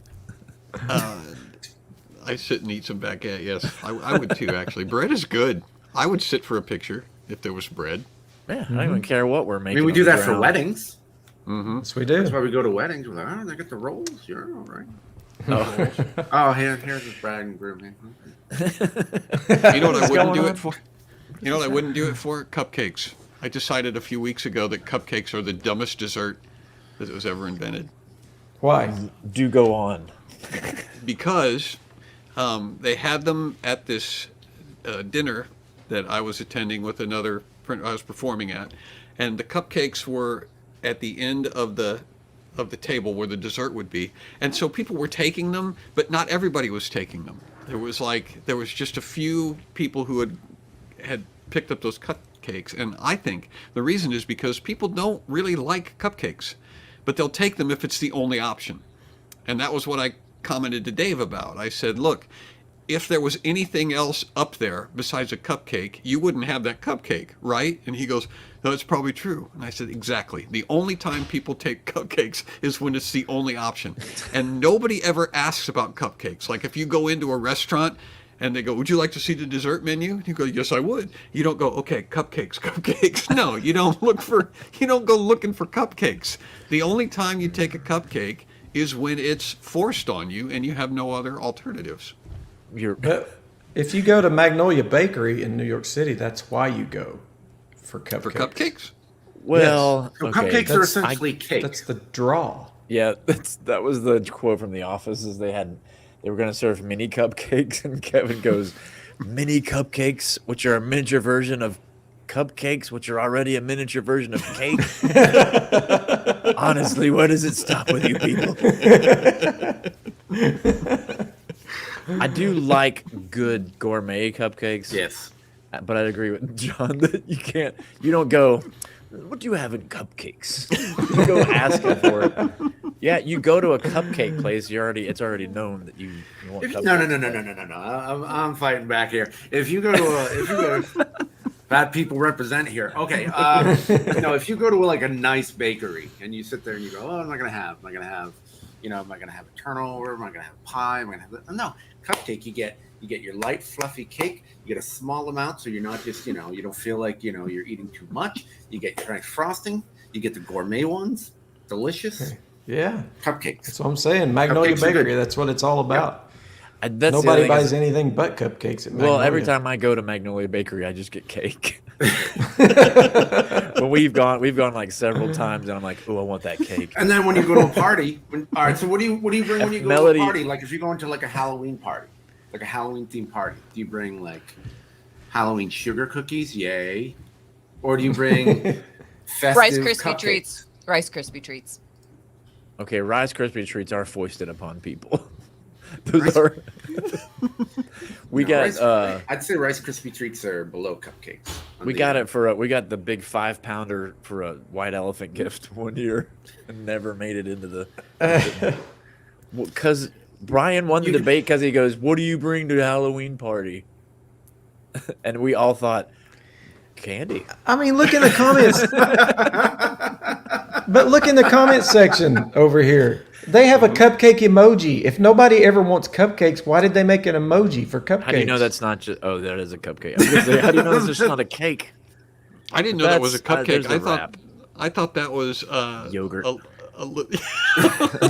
I sit and eat some baguette. Yes, I would too. Actually, bread is good. I would sit for a picture if there was bread. Yeah, I don't even care what we're I making. mean, we on do the that for ground. weddings. Yes, we do. That's why we go to weddings. We're like, oh, they get the rolls. You're all right. Oh. Oh, here's the bride and groom. You know what I wouldn't going do on? it for? You know what I wouldn't do it for? Cupcakes. I decided a few weeks ago that cupcakes are the dumbest dessert that was ever invented. Why? Do go on. Because they had them at this dinner that I was attending with another friend I was performing at, and the cupcakes were at the end of the table where the dessert would be, and so people were taking them, but not everybody was taking them. There was just a few people who had picked up those cupcakes, and I think the reason is because people don't really like cupcakes, but they'll take them if it's the only option. And that was what I commented to Dave about. I said, look, if there was anything else up there besides a cupcake, you wouldn't have that cupcake, right? And he goes, no, that's probably true. And I said, exactly. The only time people take cupcakes is when it's the only option. And nobody ever asks about cupcakes. Like if you go into a restaurant and they go, would you like to see the dessert menu? And you go, yes, I would. You don't go, okay, cupcakes. No, you don't go looking for cupcakes. The only time you take a cupcake is when it's forced on you and you have no other alternatives. But if you go to Magnolia Bakery in New York City, that's why you go for cupcakes. For cupcakes? Well, So okay, cupcakes are that's- essentially cake. That's the draw. yeah, that was the quote from The Office. Is they were going to serve mini cupcakes, and Kevin goes, "Mini cupcakes, which are a miniature version of cupcakes, which are already a miniature version of cake." Honestly, where does it stop with you people? I do like good gourmet cupcakes. Yes. But I'd agree with John that you don't go, what do you have in cupcakes? You go asking for it. Yeah, you go to a cupcake place, it's already known that you want cupcakes. No. I'm fighting back here. If you go to bad people represent here. Okay. If you go to like a nice bakery and you sit there and you go, oh, am I gonna have a turnover? Am I gonna have pie? Am I gonna have no cupcake? You get your light fluffy cake. You get a small amount, so you're not just you don't feel like you're eating too much. You get your nice frosting. You get the gourmet ones, delicious. Yeah. Cupcakes. That's what I'm saying. Magnolia Cupcakes are Bakery, good. that's what it's all about. That's the Nobody other thing buys is- anything but cupcakes at Magnolia. Well, every time I go to Magnolia Bakery, I just get cake. But we've gone like several times, and I'm like, oh, I want that cake. And then when you go to a party, all right. So what do you bring when you go Melody- to a party? Like if you're going to like a Halloween party, like a Halloween themed party, do you bring like Halloween sugar cookies? Yay! Or do you bring festive Rice Krispie cupcakes? treats. Rice Krispie treats. Okay, Rice Krispie treats are foisted upon people. Those are. We got. I'd say Rice Krispie treats are below cupcakes. We got it for we got the big 5-pounder for a white elephant gift one year, and never made it into the. Because Brian won the debate because he goes, "What do you bring to the Halloween party?" And we all thought, candy. I mean, look in the comments. But look in the comments section over here. They have a cupcake emoji. If nobody ever wants cupcakes, why did they make an emoji for cupcakes? How do you know that's not just? Oh, that is a cupcake. I was gonna say, how do you know that's just not a cake? I didn't know that was a That's- cupcake. there's the wrap. I thought that was Yogurt.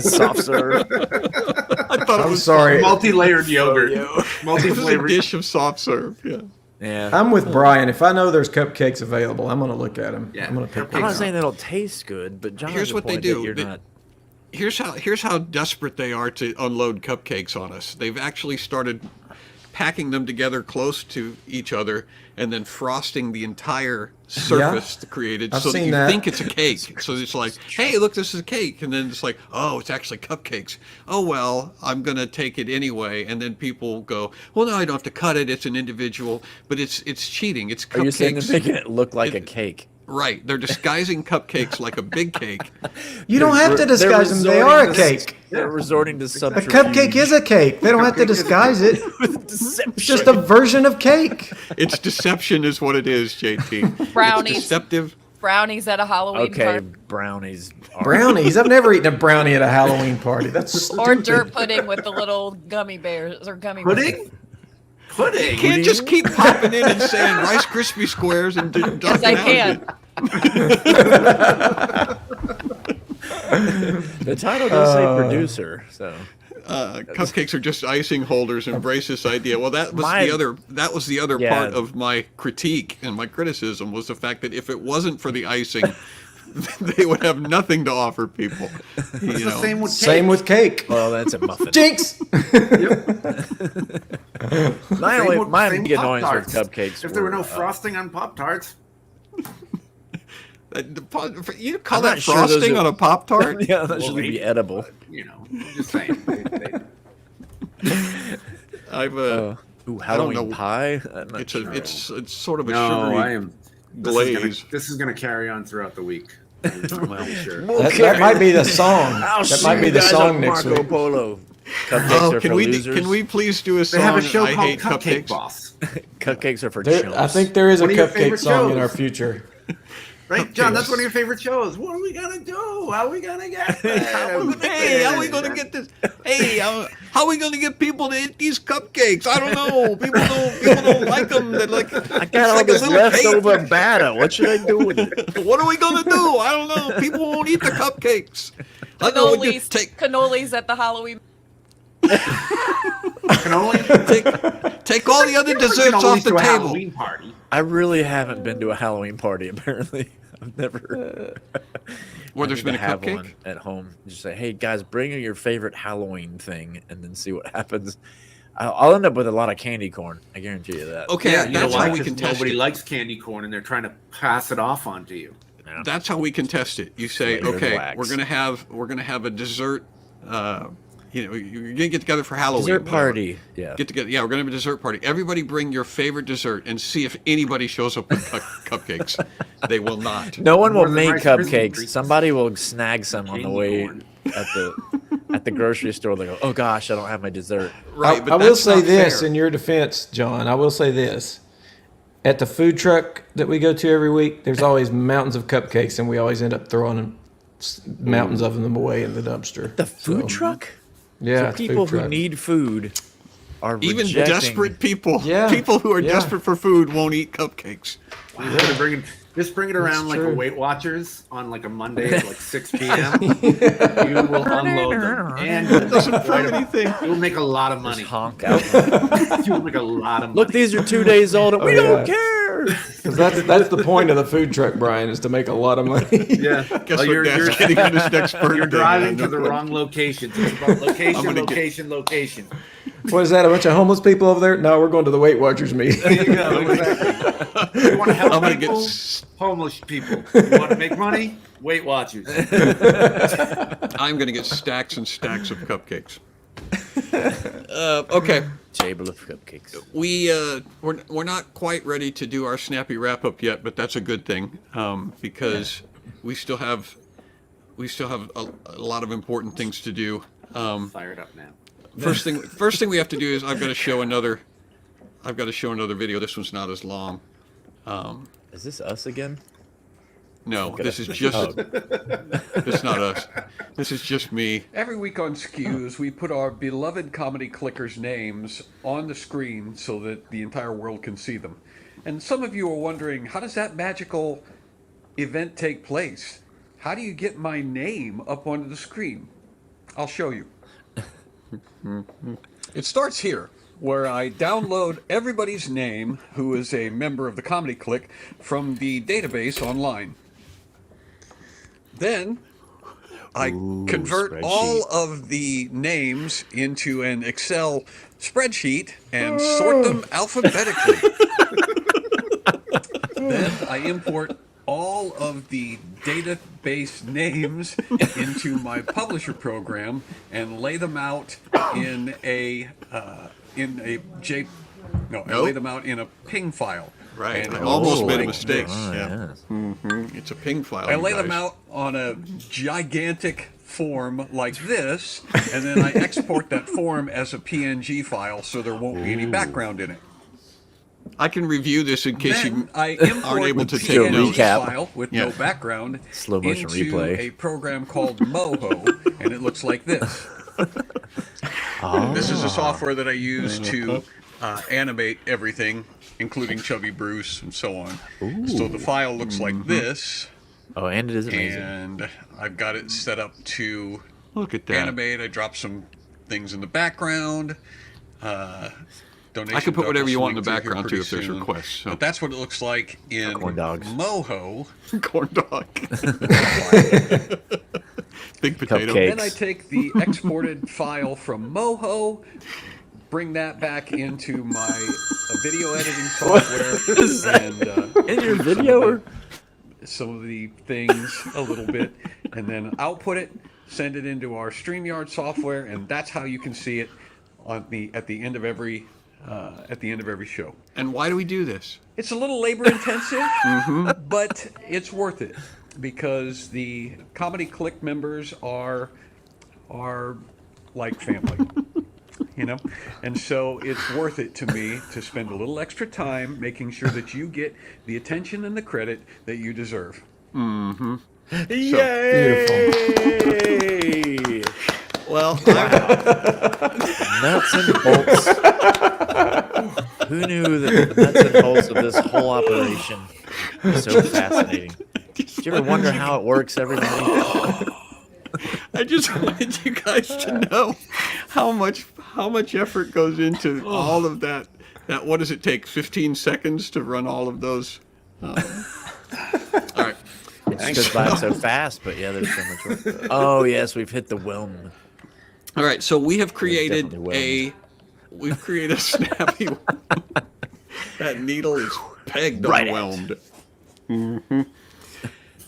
Soft serve. I thought it I'm was sorry. Multi-layered yogurt. It was a Multi-flavored. dish of soft serve. Yeah. Yeah. I'm with Brian. If I know there's cupcakes available, I'm gonna look at them. Yeah, I'm gonna pick I'm them not up. saying they don't taste good, but John Here's has a what they point do. that You're They- not. Here's how desperate they are to unload cupcakes on us. They've actually started packing them together close to each other and then frosting the entire surface created I've so that seen you that. think it's a cake. So it's like, hey, look, this is a cake. And then it's like, oh, it's actually cupcakes. Oh, well, I'm going to take it anyway. And then people go, well, no, I don't have to cut it. It's an individual. But it's cheating. It's cupcakes. Are you saying they're making it look like a cake? Right. They're disguising cupcakes like a big cake. You don't have to disguise them. They are a cake. They're resorting to A subterfuge. cupcake is a cake. They don't have to disguise it. It's just a version of cake. It's deception is what it is, JT. Brownies. It's deceptive. Brownies at a Halloween Okay, party. brownies. Are, Brownies. I've never eaten a brownie at a Halloween party. That's Or stupid. dirt pudding with the little gummy bears or gummy Pudding? Pudding? You can't just keep popping in and saying Rice Krispie squares and Yes, I can. the title does say producer, so Cupcakes are just icing holders. Embrace this idea. Well, that was My- the other. That was the other Yeah. part of my critique and my criticism was the fact that if it wasn't for the icing, they would have nothing to offer people. You It's the know. same with cake. Same with cake. well, that's a muffin. Jinx. My Same only with- my same big annoyance with Pop-Tarts. cupcakes. If there were no were, frosting on Pop-Tarts, You call I'm that not sure those frosting are- on a Pop Tart? yeah, that Well, should maybe. be edible. you know, I'm just saying. I've Ooh, Halloween know. pie. I'm not it's sure. it's sort of a No, sugary I am. glaze. This is gonna carry on throughout the week. I'm pretty sure. That might be the song. I'll That see might be you the guys song on next Marco week. Polo. Cupcakes Oh, are for losers. can we please do a They song? have a show I called hate Cupcake cupcakes. Boss. Cupcakes are for There, chumps. I think there is a One of your cupcake favorite song in shows. our future. Right, John? That's one of your favorite shows. What are we gonna do? How are we gonna get there? Hey, how are we going to get this? Hey, how are we going to get people to eat these cupcakes? I don't know. People don't like them. They're like, I got all this leftover batter. What should I do with it? What are we going to do? I don't know. People won't eat the cupcakes. I know. We just Cannolis at the Halloween. Can only take all the other desserts off the to a table. Halloween party. I really haven't been to a Halloween party. Apparently, I've never. Where I there's need been to a have cupcake? one at home. Just say, hey guys, bring your favorite Halloween thing, and then see what happens. I'll end up with a lot of candy corn. I guarantee you that. Okay, Yeah, you know that's why? how we 'Cause can test nobody it. likes candy corn, and they're trying to pass it off onto you. That's how we can test it. You say, Flavored okay, wax. we're gonna have a dessert. You're gonna get together for Halloween. Dessert whatever. party. Yeah. Get together. Yeah, we're gonna have a dessert party. Everybody bring your favorite dessert and see if anybody shows up with cupcakes. They will not. No one will More than make Rice Krispie cupcakes. treats. Somebody will snag some on the Candy way corn. at the grocery store. They go, oh gosh, I don't have my dessert. Right, I but will that's say not this fair. in your defense, John. I will say this. At the food truck that we go to every week, there's always mountains of cupcakes, and we always end up throwing mountains of them away in the dumpster. The food So, truck? Yeah, So it's food people who truck. need food are Even rejecting. desperate people, Yeah, people who are yeah. desperate for food, won't eat cupcakes. Just bring it around like true. a Weight Watchers on like a Monday at like 6 p.m. You will unload them, and It doesn't prove anything. you'll make a lot of Just money. honk out. You'll make a lot of money. Look, these are 2 days old, and we Oh, don't yeah. care. 'Cause that's the point of the food truck, Brian, is to make a lot of money. yeah, Guess Oh, what Dad's getting on his next birthday. you're driving I to the know. wrong locations. It's about location, I'm gonna get- location, location. What is that? A bunch of homeless people over there? No, we're going to the Weight Watchers meeting. You want to help I'm gonna get people? Homeless people. You want to make money? Weight Watchers. I'm going to get stacks and stacks of cupcakes. Okay, Table of cupcakes. we're not quite ready to do our snappy wrap up yet, but that's a good thing because we still have a lot of important things to do. Fired up now. First thing we have to do is I've got to show another video. This one's not as long. Is this us again? No, this is just it's not us. This is just me. Every week on SKUs, we put our beloved comedy clickers' names on the screen so that the entire world can see them. And some of you are wondering, how does that magical event take place? how do you get my name up onto the screen? I'll show you. It starts here, where I download everybody's name who is a member of the Comedy Click from the database online. Then I convert spreadsheet. all of the names into an Excel spreadsheet and sort them alphabetically. Then I import all of the database names into my publisher program and lay them out in a lay them out in a ping file. Right. And I almost made a like mistake. this. Yeah. It's a ping file. I you lay them guys. out on a gigantic form like this, and then I export that form as a PNG file so there won't be any background in it. I can review this in case Then you I import aren't able to the take PNG notes. file with Yeah. no background Slow motion into replay. a program called Moho, and it looks like this. This is a software that I use to animate everything, including Chubby Bruce and so on. So the file looks like this, Oh, and it is amazing. and I've got it set up to Look at that. animate. I drop some things in the background. Donation I can put whatever you want in the ducks will background link too through if here there's pretty requests. soon. But that's what it looks like in Corn dogs. Moho. Corn dog. Big potato. Cupcake. Then I take the exported file from Moho, bring that back into my video editing software, and In your video? Or? some of the things a little bit, and then output it, send it into our StreamYard software, and that's how you can see it on at the end of every show. And why do we do this? It's a little labor intensive, but it's worth it because the Comedy Click members are like family, you know? And so it's worth it to me to spend a little extra time making sure that you get the attention and the credit that you deserve. Yay! Well, Nuts and bolts. Who knew that the nuts and bolts of this whole operation was so fascinating? Did you ever wonder how it works, everybody? I just wanted you guys to know how much effort goes into all of that. That what does it take? 15 seconds to run all of those. All right. It goes by so fast, but yeah, there's so much work. Oh yes, we've hit the whelm. All right. So we have created definitely a snappy. That needle is pegged Right unwhelmed.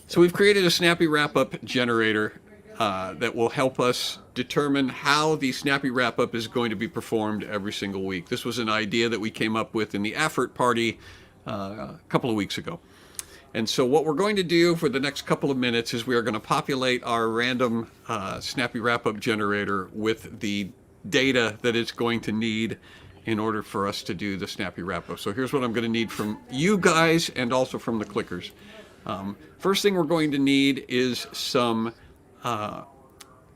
So we've created a snappy wrap-up generator that will help us determine how the snappy wrap-up is going to be performed every single week. This was an idea that we came up with in the effort party a couple of weeks ago. And so what we're going to do for the next couple of minutes is we are going to populate our random snappy wrap-up generator with the data that it's going to need in order for us to do the snappy wrap-up. So here's what I'm going to need from you guys and also from the clickers. First thing we're going to need is some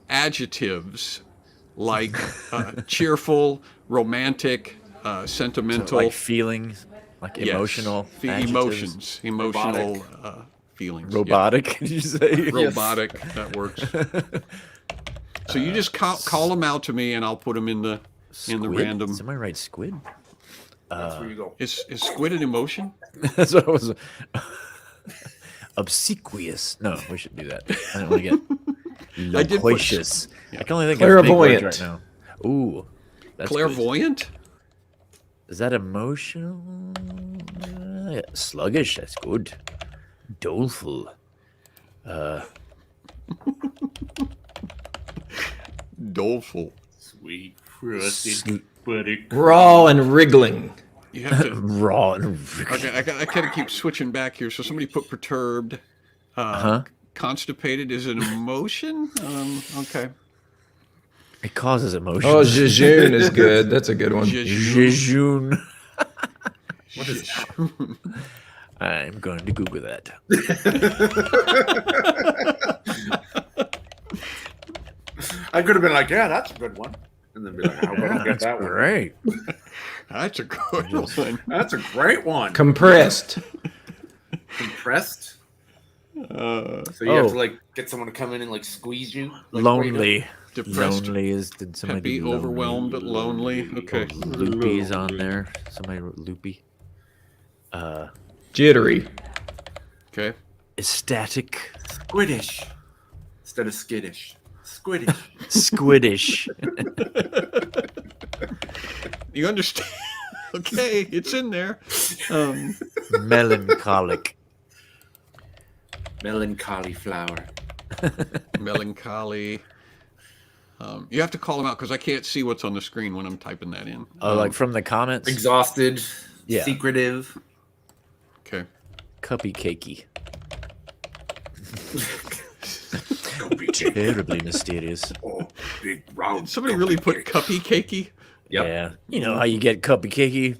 adjectives like cheerful, romantic, sentimental. Like feelings, like Yes. emotional. Emotions, emotional feelings. Robotic, did you say? Yeah. Robotic, that works. So you just call them out to me, and I'll put them in the Squid? random. Somebody write squid? That's where you go. Is squid an emotion? That's what I was. Obsequious. No, we should do that. I don't want to get I did put- loquacious. I can only think of big words Clairvoyant. right now. Ooh, that's good. Clairvoyant? Is that emotional? Sluggish. That's good. Doleful. Doleful. Sweet, frosted, butter. Raw and wriggling. You have to. Raw and Okay, I gotta keep switching back here. So somebody put perturbed. Constipated is an emotion. Okay. It causes emotions. Oh, jejune is good. That's a good one. Jejune. What is that? I'm going to Google that. I could have been like, yeah, that's a good one. And then be like, how would I get that one? Great. That's a good one. That's a great one. Compressed. Compressed? So you have to like get someone to come in and like squeeze you. Like, Lonely. Depressed. Lonely is. Did somebody Happy, do lonely? overwhelmed, but lonely. Okay. Loopy's on there. Somebody wrote loopy. Jittery. Okay. Ecstatic. Squiddish instead of skittish. Squiddish. Squiddish. You understand? Okay, it's in there. Melancholic. Melancholy flower. Melancholy. You have to call them out because I can't see what's on the screen when I'm typing that in. Oh, like from the comments? Exhausted. Yeah. Secretive. Okay. Cuppy cakey. Terribly mysterious. Oh, big round. Somebody really put cuppy cakey? Yep. Yeah. You know how you get cuppy cakey?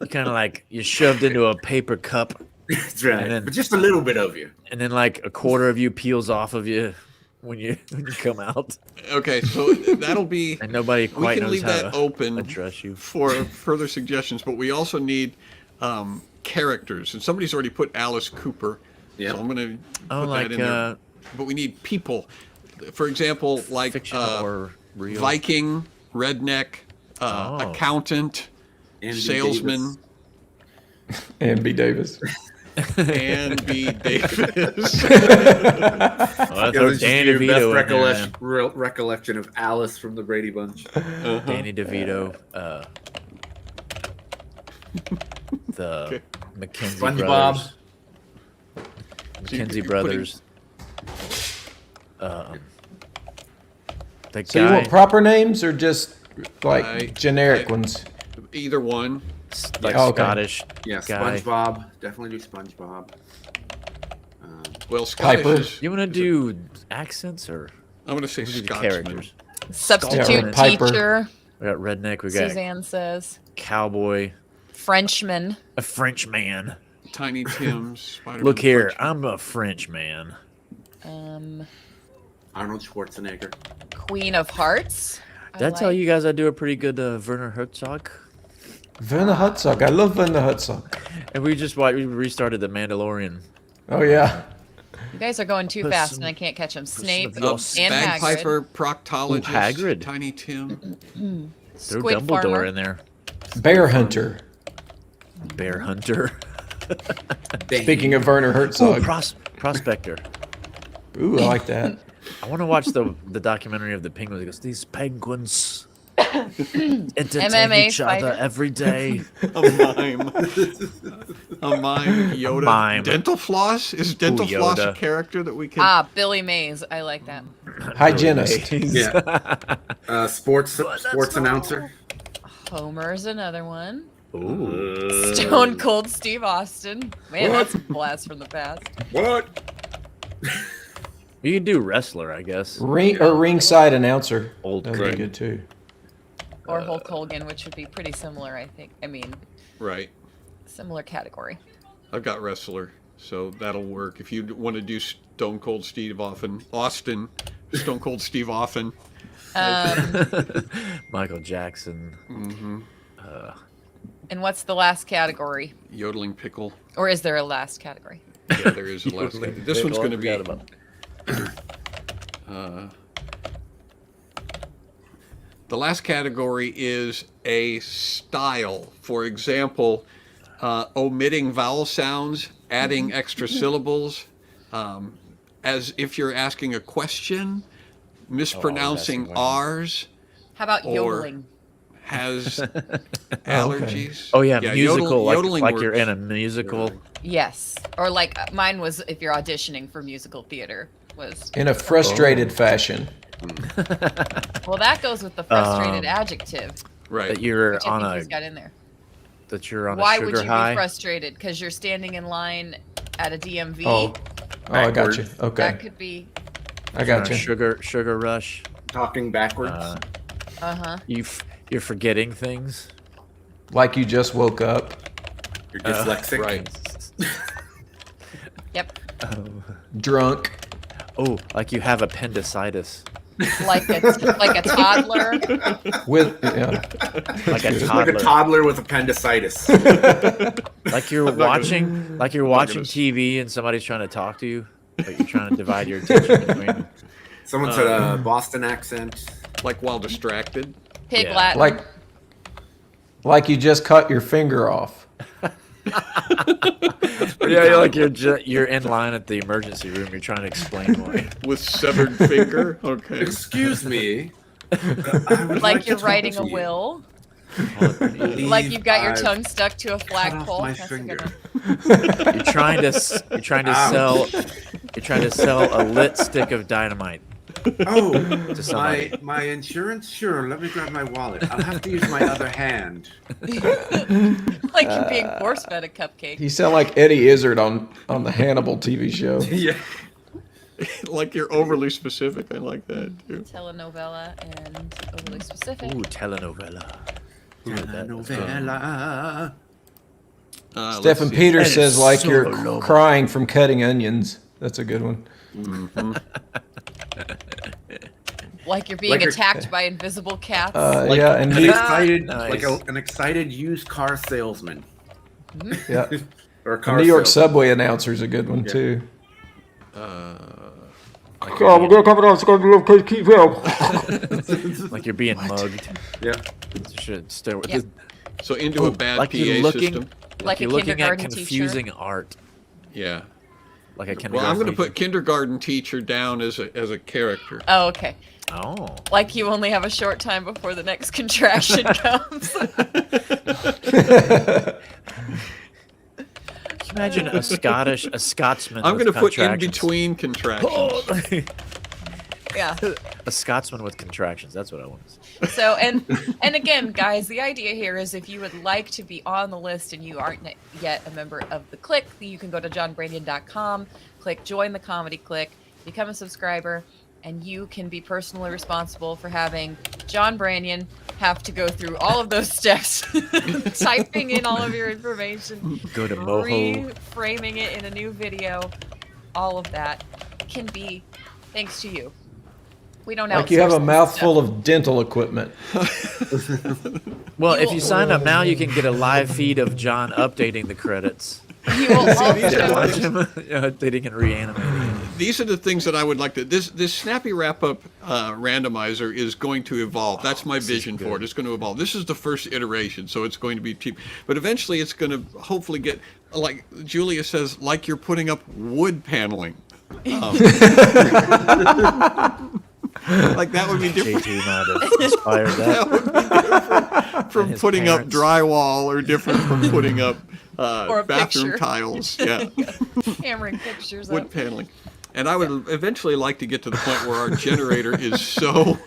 You kind of like, you're shoved into a paper cup. That's right. And then- but just a little bit of you. And then like a quarter of you peels off of you when you come out. Okay, so that'll be. And nobody We quite can knows leave how that to open address you. for further suggestions, but we also need characters. And somebody's already put Alice Cooper. Yeah. So I'm going to Oh, put like that in there. But we need people. For example, like fiction or real. Viking, redneck, accountant, Andy salesman, And B. Davis. and B. Davis. Let's Yeah, throw this is Danny your best DeVito in there, man. recollection of Alice from the Brady Bunch. Danny DeVito, the Okay. Mackenzie SpongeBob. brothers. So Mackenzie you're brothers. The So you guy, want proper names or just like I- generic I- ones? Either one. like Oh, okay. Scottish Yeah, guy. SpongeBob. Definitely do SpongeBob. Well, Scottish Piper. is, You want to do accents or I'm going to say do the Scotsman. characters? Substitute Yeah, like Piper. teacher, We got redneck. We got Suzanne says. cowboy. Frenchman. A French man. Tiny Tim's. Spider-Man, Look here, Frenchman. I'm a French man. Arnold Schwarzenegger. Queen of Hearts. Did I tell you guys I do a pretty good Werner Herzog? Werner Herzog. I love Werner Herzog. And we restarted The Mandalorian. Oh, yeah. You guys are going too Put fast, some- and I can't catch them. Snape some- and Hagrid. Bagpiper, proctologist, Ooh, Hagrid. Tiny Tim. Throw Squid Dumbledore Farmer. in there. Bear Hunter. Bear Hunter. Speaking of Werner Ooh, Herzog. Prospector. Ooh, I like that. I want to watch the documentary of the penguins. He goes, these penguins entertain MMA each other fighter. every day. A mime. A mime. Yoda. mime. Dental floss? Is dental Ooh, floss a Yoda. character that we can? Billy Mays. I like that. Hygienist. Yeah. Sports announcer. Homer's another one. Ooh. Stone Cold Steve Austin. Man, that's a blast from the past. What? You can do wrestler, I guess. Ringside announcer. Old That'd be Craig. good too. Or Hulk Hogan, which would be pretty similar, I think. I mean, Right. similar category. I've got wrestler, so that'll work. If you want to do Stone Cold Steve Austin, Stone Cold Steve Austin. Michael Jackson. And what's the last category? Yodeling pickle. Or is there a last category? Yeah, there is a last. This one's going to be. The last category is a style. For example, omitting vowel sounds, adding extra syllables, as if you're asking a question, mispronouncing R's, How about Or- yodeling? has allergies. Oh yeah, musical. yodeling like you're works. in a musical. Yes. Or like mine was if you're auditioning for musical theater was. In a frustrated fashion. Well, that goes with the frustrated adjective, Right. That you're which I on think a he's got in there. a Why sugar would you high. be frustrated? Because you're standing in line at a DMV. Oh, I got you. That Okay. could be. I got you. Sugar rush. Talking backwards. You're forgetting things. Like you just woke up. You're dyslexic. Right. Yep. Drunk. Oh, like you have appendicitis. like a toddler. With yeah. Like a Like a toddler. toddler with appendicitis. Like you're watching TV and somebody's trying to talk to you, but you're trying to divide your attention between. Someone said a Boston accent. Like while distracted. Pig Yeah. Latin. Like you just cut your finger off. Yeah, like you're in line at the emergency room. You're trying to explain why. With severed finger. Okay. Excuse me. Like you're writing a will. Like you've got your tongue stuck to a flagpole. my That's a finger. good one. You're trying to sell a lit stick of dynamite. Oh, To somebody. my insurance? Sure, let me grab my wallet. I'll have to use my other hand. Like you're being force fed a cupcake. You sound like Eddie Izzard on the Hannibal TV show. Yeah. Like you're overly specific. I like that too. Telenovela and overly specific. Ooh, telenovela. Novella. Let's Stephen see. Peters That says is like so you're low. crying from cutting onions. That's a good one. Like you're being Like you're- attacked by invisible cats. Yeah, and An excited, Nice. like an excited used car salesman. yeah, Or a a car New York salesman. subway announcer is a good one too. Like you're being mugged. Yeah. Should stay with Yeah. So into a bad like PA you're looking, system. Like a you're looking at kindergarten teacher. confusing art. Yeah. Like a Well, kindergarten. I'm going to teacher. put kindergarten teacher down as a character. Oh, okay. Oh. Like you only have a short time before the next contraction comes. Can you imagine a Scotsman. I'm with going to put in contractions? between contractions. Yeah. A Scotsman with contractions. That's what I want to say. So and again, guys, the idea here is if you would like to be on the list and you aren't yet a member of the Click, you can go to johnbrandon.com, click join the comedy Click, become a subscriber, and you can be personally responsible for having John Brandon have to go through all of those steps, typing in all of your information, Go to Moho. reframing it in a new video. All of that can be thanks to you. We don't Like you have outsource a this mouthful stuff. of dental equipment. Well, You if will- you sign up now, you can get a live feed of John updating the credits. You will also Watch him updating and reanimating. These are the things that I would like to. This Snappy Wrap Up Randomizer is going to evolve. That's my vision for it. It's going to evolve. This is the first iteration, so it's going to be cheap. But eventually, it's going to hopefully get, like Julia says, like you're putting up wood paneling. Like that would be different JT might have inspired that. from his putting up parents. drywall, or different from putting up Or a bathroom picture. tiles. Yeah. hammering pictures Wood up. paneling. And I would eventually like to get to the point where our generator is so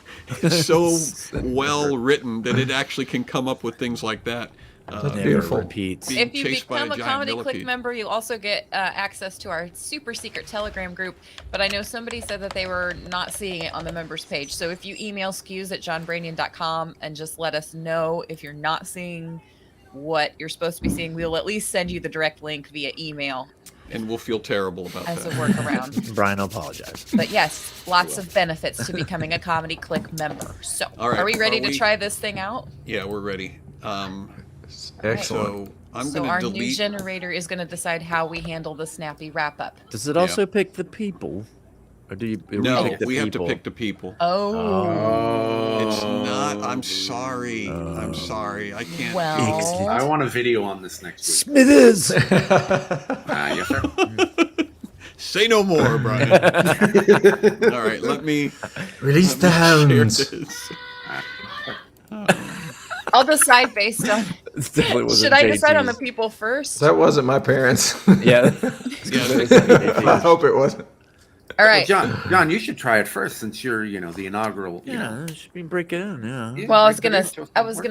well written that it actually can come up with things like that. Never beautiful. repeats. Being If you chased by become a giant Comedy millipede. Click member, you'll also get access to our super secret Telegram group. But I know somebody said that they were not seeing it on the members page. So if you email skews@johnbranian.com and just let us know if you're not seeing what you're supposed to be seeing, we'll at least send you the direct link via email And we'll feel terrible about as a that. workaround. Brian apologized. But yes, lots of benefits to becoming a Comedy Click member. So All right, are we ready are to we- try this thing out? Yeah, we're ready. Excellent. So I'm So going our to new delete. generator is going to decide how we handle the snappy wrap up. Does it also pick the people? Or do you No, pick the we have to people? pick the people. Oh, It's not. I'm sorry. I'm sorry. I can't. well. I want a video on this next week. Smithers! Yes, sir. Say no more, Brian. All right, let me Release the share hounds. this. I'll decide based on. This definitely wasn't Should I decide on the JT's. people first? That wasn't my parents. Yeah. I hope it wasn't. All right. John, you should try it first since you're, the inaugural. Yeah, should be break it in, yeah. Well, I was break gonna it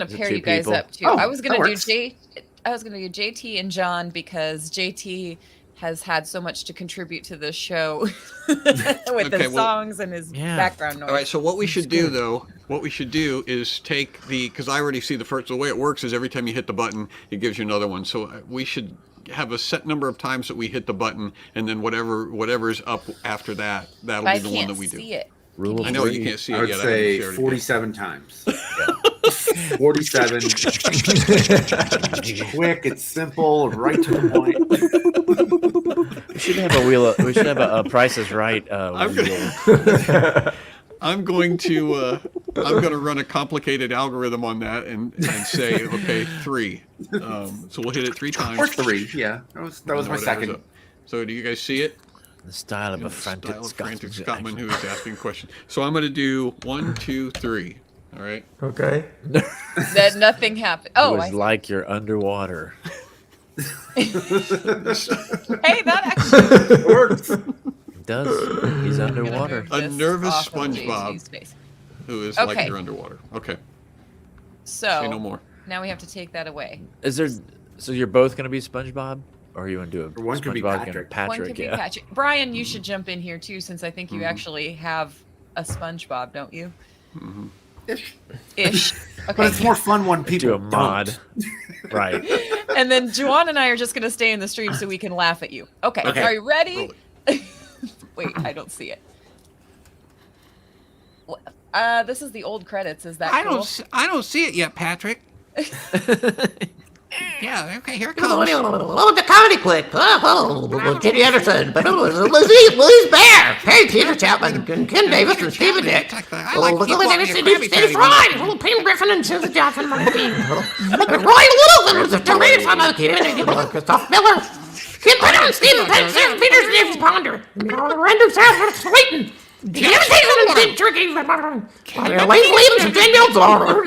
into pair two you guys people? up too. Oh, I was gonna that do works. I was gonna do JT and John because JT has had so much to contribute to this show with Okay, his well- songs and his Yeah. background noise. All right, so what we should do, though, is take because I already see the first. The way it works is every time you hit the button, it gives you another one. So we should have a set number of times that we hit the button, and then whatever's up after that, that'll I be the one can't that we do. see it. Rule of I know three. you can't see it I would yet. say I haven't shared it 47 times. 47. Quick, it's simple, right to the point. We should have a wheel. We should have a Price is Right wheel. I'm going to run a complicated algorithm on that and say, okay, 3. So we'll hit it 3 times. Or 3, yeah. That was my Whatever's second. up. So do you guys see it? The style of a The frantic style of frantic Scotsman. Scotsman who is asking questions. So I'm going to do 1, 2, 3. All right. Okay. That nothing happened. It Oh, was like you're underwater. hey, that actually Works. It does. He's underwater. A nervous off of SpongeBob. JG's face. Who is Okay. like you're underwater. Okay. So Say no more. now we have to take that away. Is there? So you're both gonna be SpongeBob, or are you gonna do a Or one could be SpongeBob Patrick. and Patrick? One could be Yeah. Patrick. Brian, you should jump in here too, since I think you actually have a SpongeBob, don't you? Ish. Ish. But Okay. it's more fun when people Do a mod. Right. And then Juwan and I are just going to stay in the stream so we can laugh at you. Okay. Okay. Are you ready? Roll Wait, I don't see it. This is the old credits. Is that cool? I don't see it yet, Patrick. Yeah, okay, here it comes. Oh, the comedy clip. Oh, Kenny Anderson, but Louise Bear, Harry Peter Chapman, and Ken Davis, and Stephen Nick. I like to keep walking your Krabby Steve Patty. Fry, Pam Griffin, and Susan Johnson. Roy Little, and Teresa Samaki, Christoph Miller, Kim Brennan, Stephen Penn, Sarah Peters, David Ponder, Randall South, Slayton. Jim Taylor and Tim Turkey, Lane Williams, and Danielle Dollar.